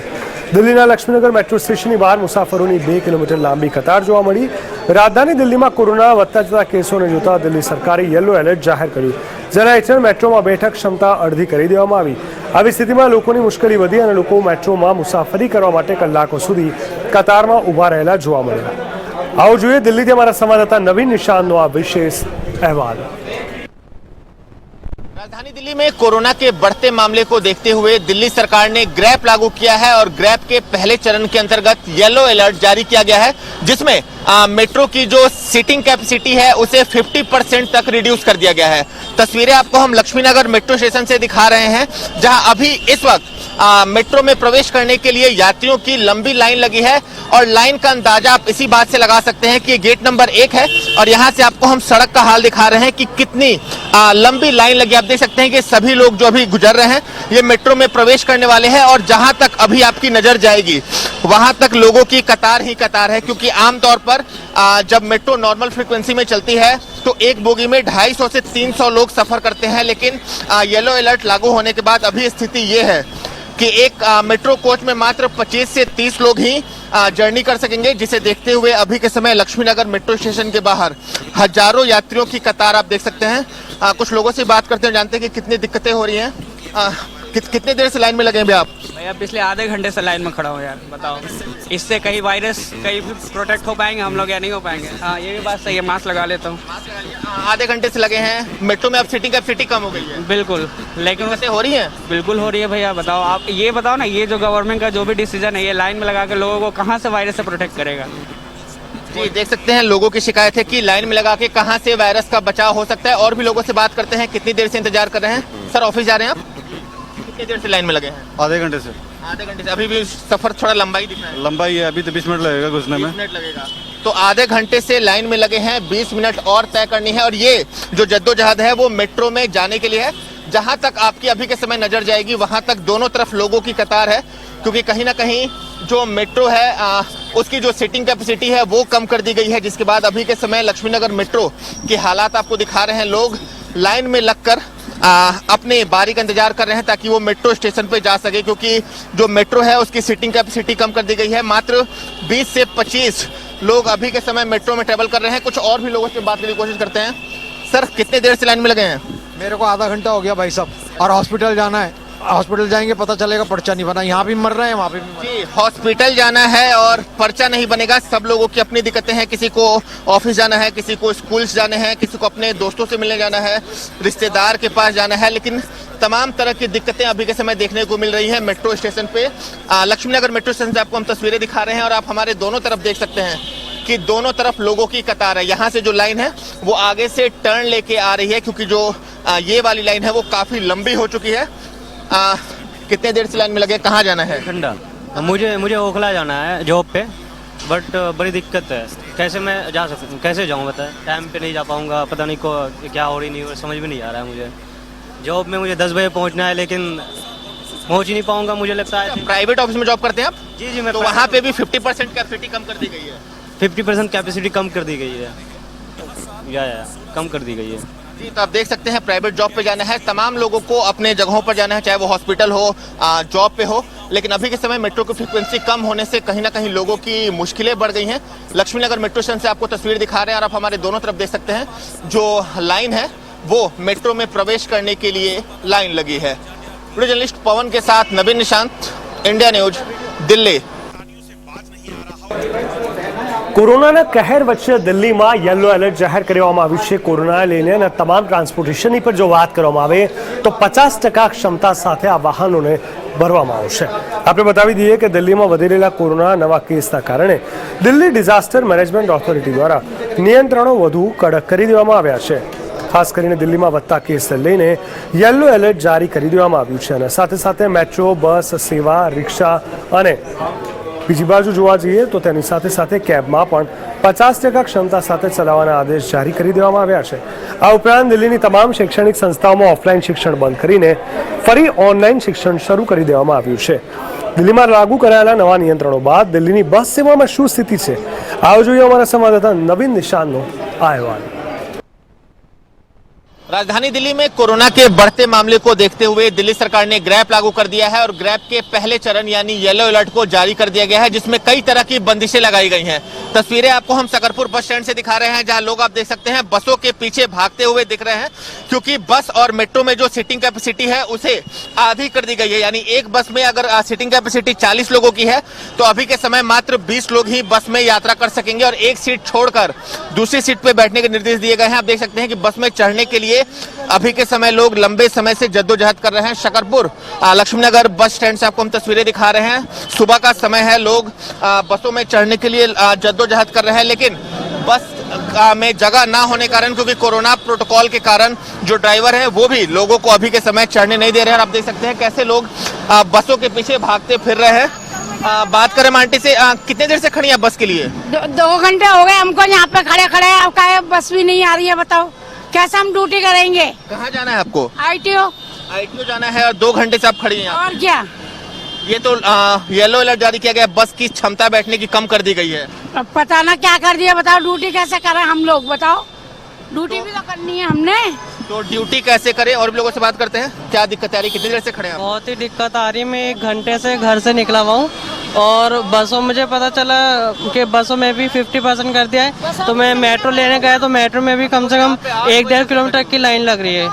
દિલ્હીના લક્ષ્મીનગર મેટ્રો સ્ટેશનની બહાર મુસાફરોની 2 કિલોમીટર લાંબી કતાર જોવા મળી. રાજધાની દિલ્હીમાં કોરોના વધતા જતા કેસોને જોતા દિલ્હી સરકારે યલો એલર્ટ જાહેર કર્યું. જેના હેઠળ મેટ્રોમાં બેઠક ક્ષમતા અડધી કરી દેવામાં આવી. આવી સ્થિતિમાં લોકોની મુશ્કેલી વધી અને લોકો મેટ્રોમાં મુસાફરી કરવા માટે કલાકો સુધી કતારમાં ઊભા રહેલા જોવા મળ્યા. આવો જોઈએ દિલ્હીથી અમારા સંવાદદાતા નવીન નિશાનનો આ વિશેષ અહેવાલ. राजधानी दिल्ली में कोरोना के बढ़ते मामले को देखते हुए दिल्ली सरकार ने ग्रैप लागू किया है और ग्रैप के पहले चरण के अंतर्गत येलो अलर्ट जारी किया गया है, जिसमें मेट्रो की जो सीटिंग कैपेसिटी है उसे 50% तक रिड्यूस कर दिया गया है। तस्वीरें आपको हम लक्ष्मीनगर मेट्रो स्टेशन से दिखा रहे हैं, जहां अभी इस वक्त मेट्रो में प्रवेश करने के लिए यात्रियों की लंबी लाइन लगी है और लाइन का अंदाजा आप इसी बात से लगा सकते हैं कि गेट नंबर 1 है और यहां से आपको हम सड़क का हाल दिखा रहे हैं कि कितनी लंबी लाइन लगी। आप देख सकते हैं कि सभी लोग जो अभी गुजर रहे हैं ये मेट्रो में प्रवेश करने वाले हैं और जहां तक अभी आपकी नजर जाएगी वहां तक लोगों की कतार ही कतार है, क्योंकि आमतौर पर जब मेट्रो नॉर्मल फ्रीक्वेंसी में चलती है तो एक बोगी में 250 से 300 लोग सफर करते हैं, लेकिन येलो अलर्ट लागू होने के बाद अभी स्थिति ये है कि एक मेट्रो कोच में मात्र 25 से 30 लोग ही जर्नी कर सकेंगे, जिसे देखते हुए अभी के समय लक्ष्मीनगर मेट्रो स्टेशन के बाहर हजारों यात्रियों की कतार आप देख सकते हैं। कुछ लोगों से बात करते हैं, जानते हैं कि कितनी दिक्कतें हो रही हैं। कितने देर से लाइन में लगे हैं आप? भैया पिछले आधे घंटे से लाइन में खड़ा हूँ यार, बताओ इससे कहीं वायरस कहीं भी प्रोटेक्ट हो पाएंगे हम लोग या नहीं हो पाएंगे। हाँ ये भी बात सही है, मास्क लगा लेता हूँ। आधे घंटे से लगे हैं मेट्रो में, अब सीटिंग कैपेसिटी कम हो गई है। बिल्कुल, लेकिन वैसे हो रही है, बिल्कुल हो रही है भैया। बताओ आप ये बताओ ना, ये जो गवर्नमेंट का जो भी डिसीजन है ये लाइन में लगा के लोगों को कहाँ से वायरस से प्रोटेक्ट करेगा। जी देख सकते हैं लोगों की शिकायत है कि लाइन में लगा के कहाँ से वायरस का बचाव हो सकता है। और भी लोगों से बात करते हैं, कितनी देर से इंतजार कर रहे हैं। सर ऑफिस जा रहे हैं आप? कितनी देर से लाइन में लगे हैं? आधे घंटे से। आधे घंटे से। अभी भी सफर थोड़ा लंबा ही दिख रहा है। लंबा ही है, अभी तो 20 मिनट लगेगा घुसने में। 20 मिनट लगेगा। तो आधे घंटे से लाइन में लगे हैं, 20 मिनट और तय करनी है। और ये जो जद्दोजहद है वो मेट्रो में जाने के लिए है। जहां तक आपकी अभी के समय नजर जाएगी वहां तक दोनों तरफ लोगों की कतार है, क्योंकि कहीं ना कहीं जो मेट्रो है उसकी जो सीटिंग कैपेसिटी है वो कम कर दी गई है, जिसके बाद अभी के समय लक्ष्मीनगर मेट्रो के हालात आपको दिखा रहे हैं। लोग लाइन में लगकर अपने बारी का इंतजार कर रहे हैं ताकि वो मेट्रो स्टेशन पे जा सके, क्योंकि जो मेट्रो है उसकी सीटिंग कैपेसिटी कम कर दी गई है। मात्र 20 से 25 लोग अभी के समय मेट्रो में ट्रेवल कर रहे हैं। कुछ और भी लोगों से बात करने की कोशिश करते हैं। सर कितने देर से लाइन में लगे हैं? मेरे को आधा घंटा हो गया भाई साहब, और हॉस्पिटल जाना है। हॉस्पिटल जाएंगे पता चलेगा पर्चा नहीं बना, यहाँ भी मर रहे हैं वहाँ भी जी। हॉस्पिटल जाना है और पर्चा नहीं बनेगा। सब लोगों की अपनी दिक्कतें हैं, किसी को ऑफिस जाना है, किसी को स्कूल्स जाने हैं, किसी को अपने दोस्तों से मिलने जाना है, रिश्तेदार के पास जाना है, लेकिन तमाम तरह की दिक्कतें अभी के समय देखने को मिल रही है मेट्रो स्टेशन पे। लक्ष्मीनगर मेट्रो स्टेशन से आपको हम तस्वीरें दिखा रहे हैं और आप हमारे दोनों तरफ देख सकते हैं कि दोनों तरफ लोगों की कतार है। यहाँ से जो लाइन है वो आगे से टर्न लेके आ रही है, क्योंकि जो ये वाली लाइन है वो काफी लंबी हो चुकी है। कितने देर से लाइन में लगे, कहाँ जाना है? ठंडा मुझे ओखला जाना है जॉब पे, बट बड़ी दिक्कत है। कैसे मैं जा सकता हूँ, कैसे जाऊँ बताएं? टाइम पे नहीं जा पाऊँगा, पता नहीं को क्या हो रही नहीं हो, समझ में नहीं आ रहा है मुझे। जॉब में मुझे 10 बजे पहुँचना है, लेकिन पहुँच ही नहीं पाऊँगा मुझे लगता है। प्राइवेट ऑफिस में जॉब करते हैं आप? जी जी मैं। तो वहाँ पे भी 50% कैपेसिटी कम कर दी गई है। 50% कैपेसिटी कम कर दी गई है, या कम कर दी गई है जी। तो आप देख सकते हैं प्राइवेट जॉब पे जाना है, तमाम लोगों को अपने जगहों पर जाना है, चाहे वो हॉस्पिटल हो, जॉब पे हो। लेकिन अभी के समय मेट्रो की फ्रीक्वेंसी कम होने से कहीं ना कहीं लोगों की मुश्किलें बढ़ गई हैं। लक्ष्मीनगर मेट्रो स्टेशन से आपको तस्वीर दिखा रहे हैं और आप हमारे दोनों तरफ देख सकते हैं जो लाइन है वो मेट्रो में प्रवेश करने के लिए लाइन लगी है। वीडियो जर्नलिस्ट पवन के साथ नवीन निशांत, इंडिया न्यूज, दिल्ली। કોરોનાના કહેર વચ્ચે દિલ્હીમાં યલો એલર્ટ જાહેર કરવામાં આવ્યું છે। કોરોનાને લઈને અને તમામ ટ્રાન્સપોર્ટેશનની પર જો વાત કરવામાં આવે તો 50% ક્ષમતા સાથે આ વાહનોને ભરવામાં આવશે। આપણે બતાવી દઈએ કે દિલ્હીમાં વધી રહેલા કોરોના નવા કેસના કારણે દિલ્હી ડિઝાસ્ટર મેનેજમેન્ટ ઓથોરિટી દ્વારા નિયંત્રણો વધુ કડક કરી દેવામાં આવ્યા છે। ખાસ કરીને દિલ્હીમાં વધતા કેસને લઈને યલો એલર્ટ જારી કરી દેવામાં આવ્યું છે અને સાથે સાથે મેટ્રો, બસ સેવા, રિક્ષા અને બીજી બાજુ જોવા જઈએ તો તેની સાથે સાથે કેબમાં પણ 50% ક્ષમતા સાથે ચલાવવાના આદેશ જારી કરી દેવામાં આવ્યા છે। આ ઉપરાંત દિલ્હીની તમામ શૈક્ષણિક સંસ્થાઓમાં ઓફલાઈન શિક્ષણ બંધ કરીને ફરી ઓનલાઈન ಶಿಕ್ಷಣ શરૂ કરી દેવામાં આવ્યું છે। દિલ્હીમાં લાગુ કરાયેલા નવા નિયંત્રણો બાદ દિલ્હીની બસ સેવામાં શું સ્થિતિ છે, આવો જોઈએ અમારા સંવાદદાતા નવીન નિશાનનો આ અહેવાલ। राजधानी दिल्ली में कोरोना के बढ़ते मामले को देखते हुए दिल्ली सरकार ने ग्रैप लागू कर दिया है और ग्रैप के पहले चरण यानी येलो अलर्ट को जारी कर दिया गया है, जिसमें कई तरह की बंदिशें लगाई गई हैं। तस्वीरें आपको हम सकरपुर बस स्टैंड से दिखा रहे हैं, जहां लोग आप देख सकते हैं बसों के पीछे भागते हुए दिख रहे हैं, क्योंकि बस और मेट्रो में जो सीटिंग कैपेसिटी है उसे आधी कर दी गई है। यानी एक बस में अगर सीटिंग कैपेसिटी 40 लोगों की है तो अभी के समय मात्र 20 लोग ही बस में यात्रा कर सकेंगे और एक सीट छोड़कर दूसरी सीट पे बैठने के निर्देश दिए गए हैं। आप देख सकते हैं कि बस में चढ़ने के लिए अभी के समय लोग लंबे समय से जद्दोजहद कर रहे हैं। शकरपुर लक्ष्मीनगर बस स्टैंड से आपको हम तस्वीरें दिखा रहे हैं। सुबह का समय है, लोग बसों में चढ़ने के लिए जद्दोजहद कर रहे हैं, लेकिन बस में जगह ना होने के कारण, क्योंकि कोरोना प्रोटोकॉल के कारण जो ड्राइवर है वो भी लोगों को अभी के समय चढ़ने नहीं दे रहे हैं। आप देख सकते हैं कैसे लोग बसों के पीछे भागते फिर रहे हैं। बात करें आंटी से, कितने देर से खड़ी है बस के लिए? 2 घंटे हो गए हमको यहाँ पे खड़े खड़े। अब क्या बस भी नहीं आ रही है, बताओ कैसे हम ड्यूटी करेंगे? कहाँ जाना है आपको? ITO जाना है और 2 घंटे से आप खड़ी हैं। और क्या, ये तो येलो अलर्ट जारी किया गया, बस की क्षमता बैठने की कम कर दी गई है। अब पता ना क्या कर दिया, बताओ ड्यूटी कैसे करें हम लोग? बताओ, ड्यूटी भी तो करनी है हमने। तो ड्यूटी कैसे करें? और भी लोगों से बात करते हैं, क्या दिक्कत आ रही, कितनी देर से खड़े हैं आप? बहुत ही दिक्कत आ रही है। मैं 1 घंटे से घर से निकला हुआ हूँ और बसों मुझे पता चला कि बसों में भी 50% कर दिया है। तो मैं मेट्रो लेने गया तो मेट्रो में भी कम से कम 1-1.5 किलोमीटर की लाइन लग रही है।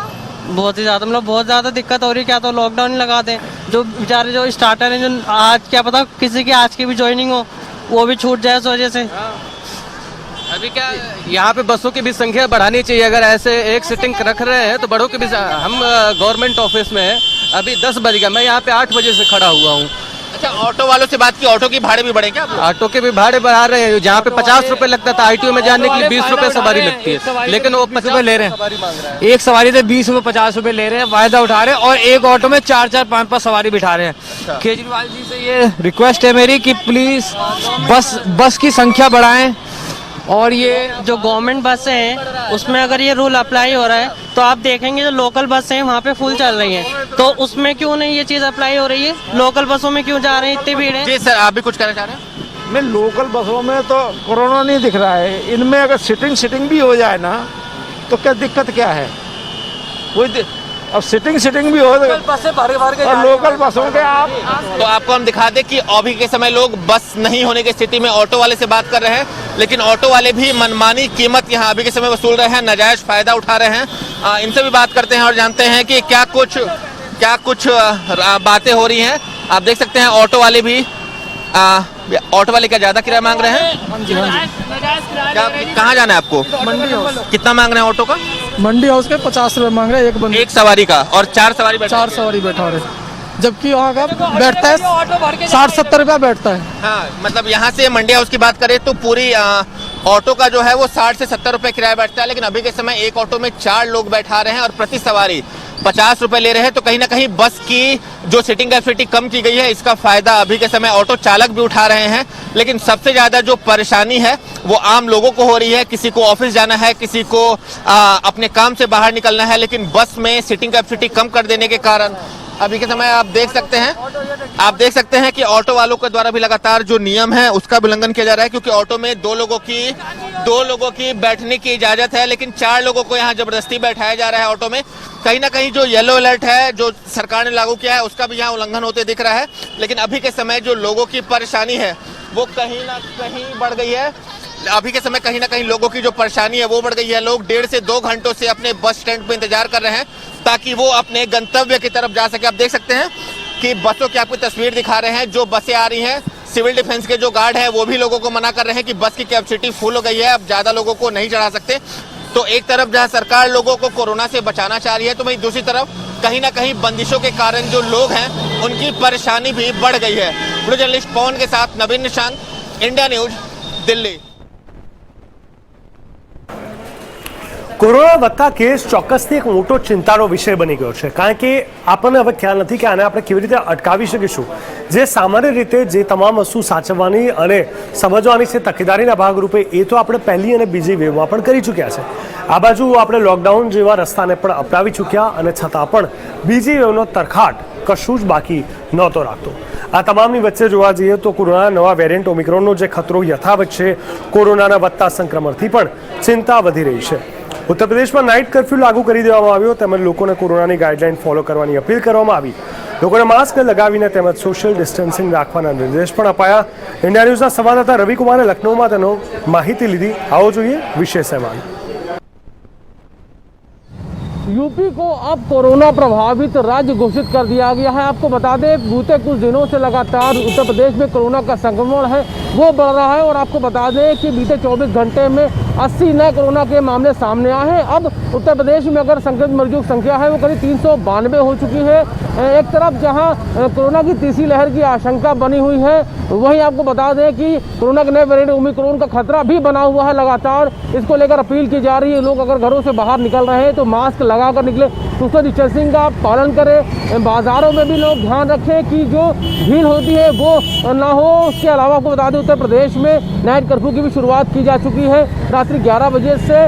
बहुत ही ज़्यादा, मतलब बहुत ज़्यादा दिक्कत हो रही है। क्या तो लॉकडाउन लगा दें, जो बेचारे जो स्टार्टर हैं, जो आज क्या पता किसी की आज की भी ज्वाइनिंग हो, वो भी छूट जाए इस वजह से। अभी क्या यहाँ पे बसों की भी संख्या बढ़ानी चाहिए। अगर ऐसे एक सीटिंग रख रहे हैं तो बड़ों की भी। हम गवर्नमेंट ऑफिस में है, अभी 10 बज गया, मैं यहाँ पे 8 बजे से खड़ा हुआ हूँ। अच्छा, ऑटो वालों से बात की, ऑटो की भाड़े भी बढ़े क्या? ऑटो के भी भाड़े बढ़ा रहे हैं। जहाँ पे 50 रुपए लगता था ITO में जाने के लिए 20 रुपए सवारी लगती है, लेकिन वो 20 रुपए ले रहे हैं। एक सवारी से 20 रुपए 50 रुपए ले रहे हैं, वायदा उठा रहे हैं और एक ऑटो में 4-4 5-5 सवारी बिठा रहे हैं। केजरीवाल जी से ये रिक्वेस्ट है मेरी कि प्लीज बस की संख्या बढ़ाएं। और ये जो गवर्नमेंट बसें हैं उसमें अगर ये रूल अप्लाई हो रहा है तो आप देखेंगे जो लोकल बसें हैं वहाँ पे फुल चल रही हैं, तो उसमें क्यों नहीं ये चीज़ अप्लाई हो रही है? लोकल बसों में क्यों जा रहे हैं, इतनी भीड़ है? जी सर, आप भी कुछ कहना चाह रहे हैं? मैं लोकल बसों में तो कोरोना नहीं दिख रहा है, इनमें अगर सिटिंग भी हो जाए ना तो क्या दिक्कत क्या है? कोई अब सिटिंग भी हो और लोकल बसों के आप। तो आपको हम दिखा दें कि अभी के समय लोग बस नहीं होने की स्थिति में ऑटो वाले से बात कर रहे हैं, लेकिन ऑटो वाले भी मनमानी कीमत यहाँ अभी के समय वसूल रहे हैं, नाजायज फायदा उठा रहे हैं। इनसे भी बात करते हैं और जानते हैं कि क्या कुछ बातें हो रही हैं। आप देख सकते हैं ऑटो वाले भी, ऑटो वाले क्या ज्यादा किराया मांग रहे हैं? कहाँ जाना है आपको? मंडी हाउस। कितना मांग रहे हैं ऑटो का? मंडी हाउस के 50 रुपए मांग रहे हैं एक बंदे, एक सवारी का, और 4 सवारी 4 सवारी बैठा रहे, जबकि वहाँ का बैठता है 60-70 रुपया बैठता है। हाँ, मतलब यहाँ से मंडी हाउस की बात करें तो पूरी ऑटो का जो है वो 60 से 70 रुपए किराया बैठता है, लेकिन अभी के समय एक ऑटो में 4 लोग बैठा रहे हैं और प्रति सवारी 50 रुपए ले रहे हैं। तो कहीं ना कहीं बस की जो सीटिंग कैपेसिटी कम की गई है, इसका फायदा अभी के समय ऑटो चालक भी उठा रहे हैं, लेकिन सबसे ज्यादा जो परेशानी है वो आम लोगों को हो रही है। किसी को ऑफिस जाना है, किसी को अपने काम से बाहर निकलना है, लेकिन बस में सीटिंग कैपेसिटी कम कर देने के कारण अभी के समय आप देख सकते हैं कि ऑटो वालों के द्वारा भी लगातार जो नियम है उसका उल्लंघन किया जा रहा है, क्योंकि ऑटो में 2 लोगों की बैठने की इजाजत है, लेकिन 4 लोगों को यहाँ जबरदस्ती बैठाया जा रहा है ऑटो में। कहीं ना कहीं जो येलो अलर्ट है जो सरकार ने लागू किया है उसका भी यहाँ उल्लंघन होते दिख रहा है, लेकिन अभी के समय जो लोगों की परेशानी है वो कहीं ना कहीं बढ़ गई है। अभी के समय कहीं ना कहीं लोगों की जो परेशानी है वो बढ़ गई है। लोग 1.5 से 2 घंटों से अपने बस स्टैंड पे इंतजार कर रहे हैं ताकि वो अपने गंतव्य की तरफ जा सके। आप देख सकते हैं कि बसों की आपको तस्वीर दिखा रहे हैं, जो बसें आ रही हैं, सिविल डिफेंस के जो गार्ड हैं वो भी लोगों को मना कर रहे हैं कि बस की कैपेसिटी फुल हो गई है, अब ज्यादा लोगों को नहीं चढ़ा सकते। तो एक तरफ जहां सरकार लोगों को कोरोना से बचाना चाह रही है, तो वहीं दूसरी तरफ कहीं ना कहीं बंदिशों के कारण जो लोग हैं उनकी परेशानी भी बढ़ गई है। वीडियो जर्नलिस्ट पवन के साथ Naveen Nishant, India news, Delhi. Corona વધતા કેસ ચોક્કસથી એક મોટો ચિંતાનો વિષય બની ગયો છે, કારણ કે આપણને હવે ખ્યાલ નથી કે આને આપણે કેવી રીતે અટકાવી શકીશું। જે સામાન્ય રીતે જે તમામ વસ્તુ સાચવવાની અને સમજવાની છે તકેદારીના ભાગરૂપે, એ તો આપણે પહેલી અને બીજી વેવમાં પણ કરી ચૂક્યા છે। આ બાજુ આપણે લોકડાઉન જેવા રસ્તાને પણ અપનાવી ચૂક્યા, અને છતાં પણ બીજી વેવનો તરખાટ કશું જ બાકી નહોતો રાખતો। આ તમામની વચ્ચે જોવા જઈએ તો કોરોનાના નવા વેરિયન્ટ ઓમિક્રોનનો જે ખતરો યથાવત છે, કોરોનાના વધતા સંક્રમણથી પણ ચિંતા વધી રહી છે। ઉત્તર પ્રદેશમાં નાઇટ કર્ફ્યુ લાગુ કરી દેવામાં આવ્યો તેમજ લોકોને કોરોનાની ગાઈડલાઈન ફોલો કરવાની અપીલ કરવામાં આવી। લોકોને માસ્ક લગાવીને તેમજ સોશિયલ ડિસ્ટન્સિંગ રાખવાના નિર્દેશ પણ અપાયા। ઇન્ડિયા ન્યૂઝના સંવાદદાતા રવિકુમારે લખનૌમાં તેનો માહિતી લીધી। આવો જોઈએ વિશેષ અહેવાલ। यूपी को अब कोरोना प्रभावित राज्य घोषित कर दिया गया है। आपको बता दें बीते कुछ दिनों से लगातार उत्तर प्रदेश में कोरोना का संक्रमण है वो बढ़ रहा है और आपको बता दें कि बीते 24 घंटे में 80 नए कोरोना के मामले सामने आए हैं। अब उत्तर प्रदेश में अगर संक्रमित मरीजों की संख्या है वो करीब 392 हो चुकी है। एक तरफ जहां कोरोना की तीसरी लहर की आशंका बनी हुई है, वहीं आपको बता दें कि कोरोना के नए वेरिएंट ओमिक्रॉन का खतरा भी बना हुआ है। लगातार इसको लेकर अपील की जा रही है, लोग अगर घरों से बाहर निकल रहे हैं तो मास्क लगा कर निकले, सोशल डिस्टेंसिंग का पालन करें। बाजारों में भी लोग ध्यान रखें कि जो भीड़ होती है वो ना हो। उसके अलावा आपको बता दें उत्तर प्रदेश में नाइट कर्फ्यू की भी शुरुआत की जा चुकी है। रात्रि 11 बजे से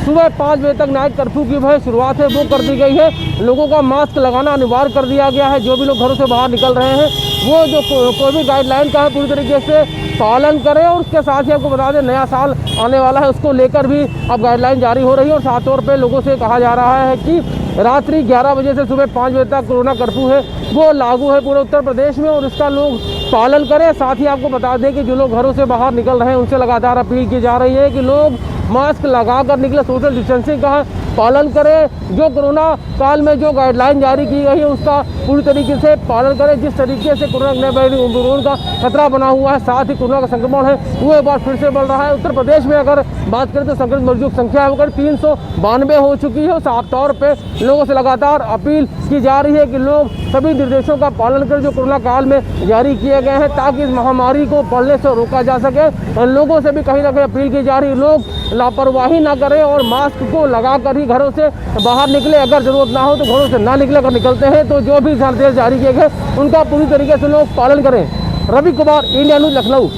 सुबह 5 बजे तक नाइट कर्फ्यू की वह शुरुआत है वो कर दी गई है। लोगों का मास्क लगाना अनिवार्य कर दिया गया है। जो भी लोग घरों से बाहर निकल रहे हैं वो जो कोविड गाइडलाइन का है पूरी तरीके से पालन करें। और उसके साथ ही आपको बता दें नया साल आने वाला है, उसको लेकर भी अब गाइडलाइन जारी हो रही है और साफ तौर पे लोगों से कहा जा रहा है कि रात्रि 11 बजे से सुबह 5 बजे तक कोरोना कर्फ्यू है वो लागू है पूरे उत्तर प्रदेश में और इसका लोग पालन करें। साथ ही आपको बता दें कि जो लोग घरों से बाहर निकल रहे हैं उनसे लगातार अपील की जा रही है कि लोग मास्क लगा कर निकले, सोशल डिस्टेंसिंग का पालन करें। जो कोरोना काल में जो गाइडलाइन जारी की गई है उसका पूरी तरीके से पालन करें। जिस तरीके से कोरोना ओमिक्रॉन का खतरा बना हुआ है, साथ ही कोरोना का संक्रमण है वो एक बार फिर से बढ़ रहा है। उत्तर प्रदेश में अगर बात करें तो संक्रमित मरीजों की संख्या है करीब 392 हो चुकी है। साफ तौर पर लोगों से लगातार अपील की जा रही है कि लोग सभी निर्देशों का पालन करें जो कोरोना काल में जारी किए गए हैं ताकि इस महामारी को बढ़ने से रोका जा सके। लोगों से भी कहीं ना कहीं अपील की जा रही है लोग लापरवाही ना करें और मास्क को लगा कर ही घरों से बाहर निकले। अगर जरूरत ना हो तो घरों से ना निकले, अगर निकलते हैं तो जो भी निर्देश जारी किए गए उनका पूरी तरीके से लोग पालन करें। Ravi Kumar, India news, Lucknow.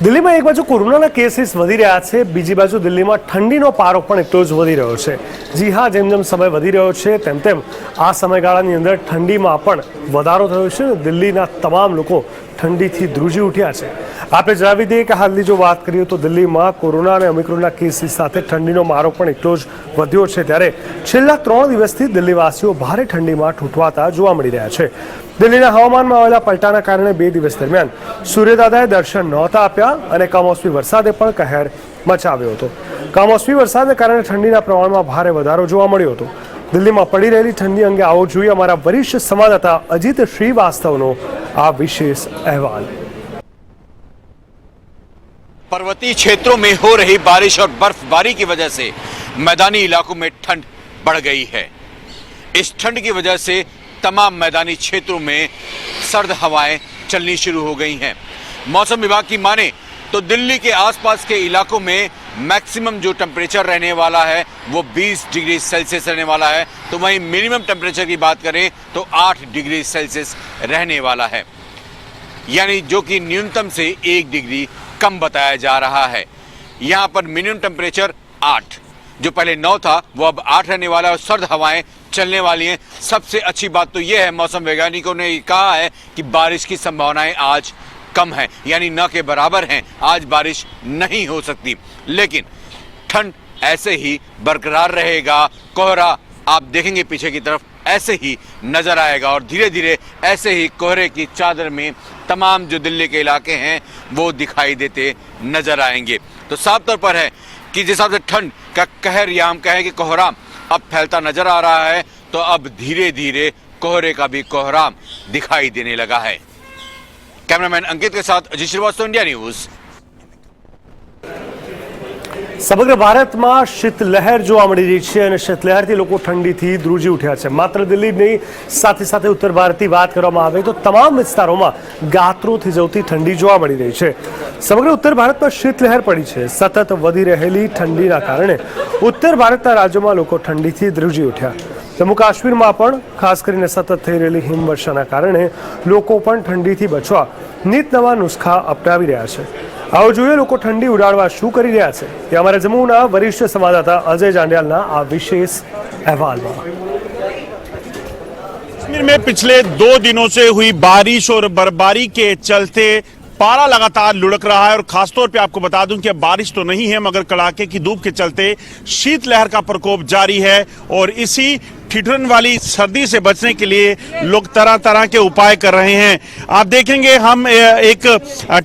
દિલ્હીમાં એક બાજુ કોરોનાના કેસીસ વધી રહ્યા છે, બીજી બાજુ દિલ્હીમાં ઠંડીનો પારો પણ એટલો જ વધી રહ્યો છે। જી હા, જેમ જેમ સમય વધી રહ્યો છે તેમ તેમ આ સમયગાળાની અંદર ઠંડીમાં પણ વધારો થયો છે। દિલ્હીના તમામ લોકો ઠંડીથી ધ્રુજી ઉઠ્યા છે। આપણે જણાવી દઈએ કે હાલની જો વાત કરીએ તો દિલ્હીમાં કોરોના અને ઓમિક્રોનના કેસીસ સાથે ઠંડીનો મારો પણ એટલો જ વધ્યો છે। ત્યારે છેલ્લા 3 દિવસથી દિલ્હીવાસીઓ ભારે ઠંડીમાં ઠૂંઠવાતા જોવા મળી રહ્યા છે। દિલ્હીના હવામાનમાં આવેલા પલટાના કારણે 2 દિવસ દરમિયાન સૂર્યદાદાએ દર્શન નહોતા આપ્યા અને કમોસમી વરસાદે પણ કહેર મચાવ્યો હતો। કમોસમી વરસાદને કારણે ઠંડીના પ્રમાણમાં ભારે વધારો જોવા મળ્યો હતો। દિલ્હીમાં પડી રહેલી ઠંડી અંગે આવો જોઈએ અમારા વરિષ્ઠ સંવાદદાતા અજીત શ્રીવાસ્તવનો આ વિશેષ અહેવાલ। पर्वतीय क्षेत्रों में हो रही बारिश और बर्फबारी की वजह से मैदानी इलाकों में ठंड बढ़ गई है। इस ठंड की वजह से तमाम मैदानी क्षेत्रों में सर्द हवाएं चलनी शुरू हो गई हैं। मौसम विभाग की माने तो दिल्ली के आसपास के इलाकों में मैक्सिमम जो टेम्परेचर रहने वाला है वो 20 डिग्री सेल्सियस रहने वाला है, तो वहीं मिनिमम टेम्परेचर की बात करें तो 8 डिग्री सेल्सियस रहने वाला है, यानी जो कि न्यूनतम से 1 डिग्री कम बताया जा रहा है। यहाँ पर मिनिमम टेम्परेचर 8, जो पहले 9 था वो अब 8 रहने वाला है और सर्द हवाएं चलने वाली हैं। सबसे अच्छी बात तो यह है, मौसम वैज्ञानिकों ने कहा है कि बारिश की संभावनाएं आज कम है, यानी न के बराबर हैं। आज बारिश नहीं हो सकती, लेकिन ठंड ऐसे ही बरकरार रहेगा। कोहरा आप देखेंगे पीछे की तरफ ऐसे ही नजर आएगा और धीरे धीरे ऐसे ही कोहरे की चादर में तमाम जो दिल्ली के इलाके हैं वो दिखाई देते नजर आएंगे। तो साफ तौर पर है कि जिस हिसाब से ठंड का कहर या हम कहें कि कोहराम अब फैलता नजर आ रहा है, तो अब धीरे धीरे कोहरे का भी कोहराम दिखाई देने लगा है। कैमरामैन अंकित के साथ अजीत श्रीवास्तव, इंडिया न्यूज। સમગ્ર ભારતમાં શીતલહેર જોવા મળી રહી છે અને શીતલહેરથી લોકો ઠંડીથી ધ્રુજી ઉઠ્યા છે। માત્ર દિલ્હી નહીં, સાથે સાથે ઉત્તર ભારતની વાત કરવામાં આવે તો તમામ વિસ્તારોમાં ગાત્રો થીજવતી ઠંડી જોવા મળી રહી છે। સમગ્ર ઉત્તર ભારતમાં શીતલહેર પડી છે। સતત વધી રહેલી ઠંડીના કારણે ઉત્તર ભારતના રાજ્યોમાં લોકો ઠંડીથી ધ્રુજી ઉઠ્યા। જમ્મુ કાશ્મીરમાં પણ ખાસ કરીને સતત થઈ રહેલી હિમવર્ષાના કારણે લોકો પણ ઠંડીથી બચવા નીત નવા નુસ્ખા અપનાવી રહ્યા છે। आओ જોઈએ લોકો ઠંડી ઉડાડવા શું કરી રહ્યા છે એ અમારા જમ્મુના વરિષ્ઠ સંવાદદાતા અજય જાંડિયાલના આ વિશેષ અહેવાલમાં। कश्मीर में पिछले 2 दिनों से हुई बारिश और बर्फबारी के चलते पारा लगातार लुढ़क रहा है और खासतौर पे आपको बता दूं कि अब बारिश तो नहीं है मगर कड़ाके की धूप के चलते शीतलहर का प्रकोप जारी है और इसी ठिठुरन वाली सर्दी से बचने के लिए लोग तरह तरह के उपाय कर रहे हैं। आप देखेंगे हम एक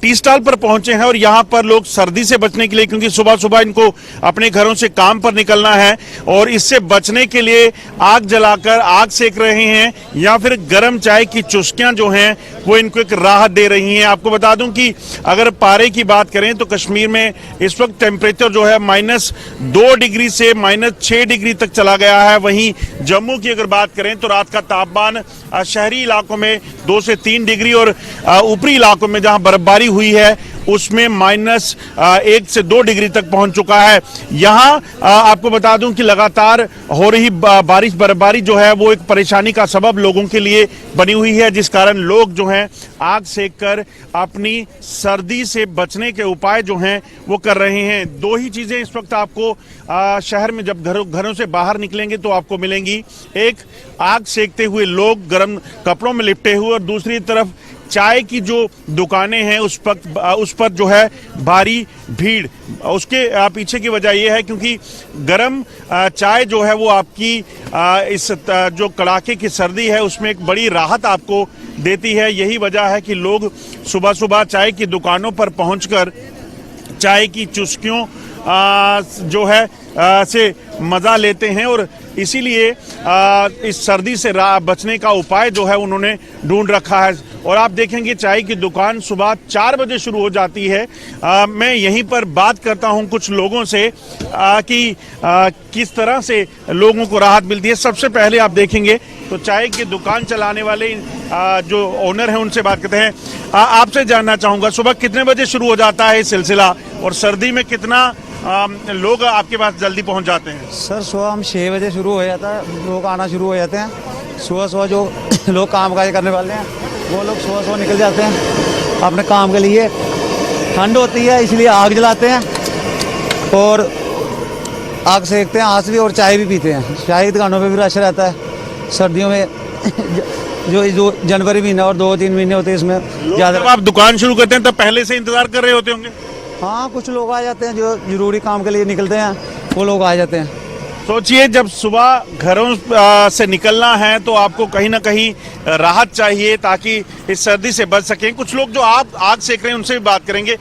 टी स्टॉल पर पहुंचे हैं और यहाँ पर लोग सर्दी से बचने के लिए, क्योंकि सुबह सुबह इनको अपने घरों से काम पर निकलना है और इससे बचने के लिए आग जलाकर आग सेक रहे हैं या फिर गर्म चाय की चुस्कियां जो हैं वो इनको एक राहत दे रही हैं। आपको बता दूं कि अगर पारे की बात करें तो कश्मीर में इस वक्त टेम्परेचर जो है -2 डिग्री से -6 डिग्री तक चला गया है। वहीं जम्मू की अगर बात करें तो रात का तापमान शहरी इलाकों में 2 से 3 डिग्री और ऊपरी इलाकों में जहां बर्फबारी हुई है उसमें -1 से 2 डिग्री तक पहुंच चुका है। यहां आपको बता दूं कि लगातार हो रही बारिश बर्फबारी जो है वो एक परेशानी का सबब लोगों के लिए बनी हुई है, जिस कारण लोग जो हैं आग सेक कर अपनी सर्दी से बचने के उपाय जो हैं वो कर रहे हैं। दो ही चीजें इस वक्त आपको शहर में जब घरों से बाहर निकलेंगे तो आपको मिलेंगी, एक आग सेकते हुए लोग गर्म कपड़ों में लिपटे हुए और दूसरी तरफ चाय की जो दुकानें हैं उस पर जो है भारी भीड़। उसके पीछे की वजह यह है क्योंकि गर्म चाय जो है वो आपकी इस जो कड़ाके की सर्दी है उसमें एक बड़ी राहत आपको देती है। यही वजह है कि लोग सुबह सुबह चाय की दुकानों पर पहुंचकर चाय की चुस्कियों जो है से मजा लेते हैं और इसीलिए इस सर्दी से बचने का उपाय जो है उन्होंने ढूंढ रखा है। और आप देखेंगे चाय की दुकान सुबह 4 बजे शुरू हो जाती है। मैं यहीं पर बात करता हूं कुछ लोगों से कि किस तरह से लोगों को राहत मिलती है। सबसे पहले आप देखेंगे तो चाय की दुकान चलाने वाले जो ओनर हैं उनसे बात करते हैं। आपसे जानना चाहूंगा सुबह कितने बजे शुरू हो जाता है सिलसिला और सर्दी में कितना लोग आपके पास जल्दी पहुंच जाते हैं? सर सुबह हम 6 बजे शुरू हो जाता है, लोग आना शुरू हो जाते हैं। सुबह जो लोग काम काज करने वाले हैं वो लोग सुबह निकल जाते हैं अपने काम के लिए। ठंड होती है इसलिए आग जलाते हैं और आग सेकते हैं आँच भी और चाय भी पीते हैं। चाय की दुकानों पे भी रश रहता है सर्दियों में जो जनवरी महीना और 2-3 महीने होते हैं इसमें ज़्यादा। जब आप दुकान शुरू करते हैं तब पहले से इंतजार कर रहे होते होंगे? हाँ, कुछ लोग आ जाते हैं जो जरूरी काम के लिए निकलते हैं वो लोग आ जाते हैं। सोचिए जब सुबह घरों से निकलना है तो आपको कहीं ना कहीं राहत चाहिए ताकि इस सर्दी से बच सकें। कुछ लोग जो आप आग सेक रहे हैं उनसे भी बात करेंगे।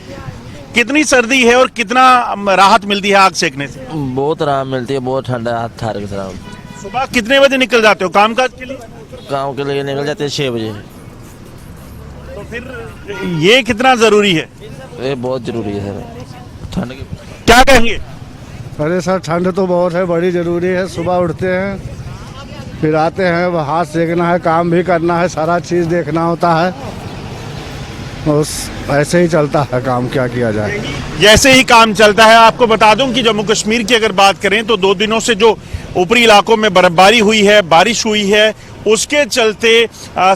कितनी सर्दी है और कितना राहत मिलती है आग सेकने से? बहुत राहत मिलती है, बहुत ठंडा हाथ थार के तरह। सुबह कितने बजे निकल जाते हो काम काज के लिए? काम के लिए निकल जाते हैं 6 बजे। तो फिर ये कितना जरूरी है? ये बहुत जरूरी है सर ठंड के। क्या कहेंगे? अरे सर ठंड तो बहुत है, बड़ी ज़रूरी है। सुबह उठते हैं फिर आते हैं, हाथ सेकना है, काम भी करना है, सारा चीज़ देखना होता है। बस ऐसे ही चलता है काम, क्या किया जाए। जैसे ही काम चलता है। आपको बता दूं कि जम्मू कश्मीर की अगर बात करें तो 2 दिनों से जो ऊपरी इलाकों में बर्फबारी हुई है, बारिश हुई है, उसके चलते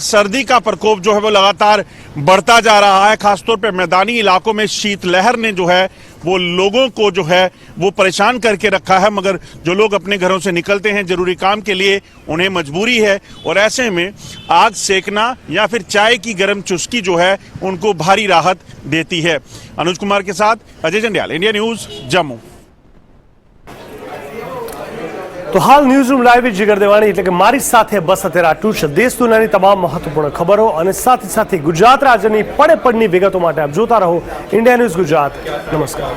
सर्दी का प्रकोप जो है वो लगातार बढ़ता जा रहा है। खासतौर पे मैदानी इलाकों में शीतलहर ने जो है वो लोगों को जो है वो परेशान करके रखा है। मगर जो लोग अपने घरों से निकलते हैं जरूरी काम के लिए उन्हें मजबूरी है और ऐसे में आग सेकना या फिर चाय की गर्म चुस्की जो है उनको भारी राहत देती है। अनुज कुमार के साथ अजय जंडियाल, इंडिया न्यूज, जम्मू। तो हाल न्यूज रूम लाइव जिगर देवानी એટલે કે મારી સાથે બસ અત્યારે આટલું છે। દેશ દુનિયાની તમામ મહત્વપૂર્ણ ખબરો અને સાથે ગુજરાત રાજ્યની પડે પડની વિગતો માટે આપ જોતા રહો ઇન્ડિયા ન્યૂઝ ગુજરાત। નમસ્કાર।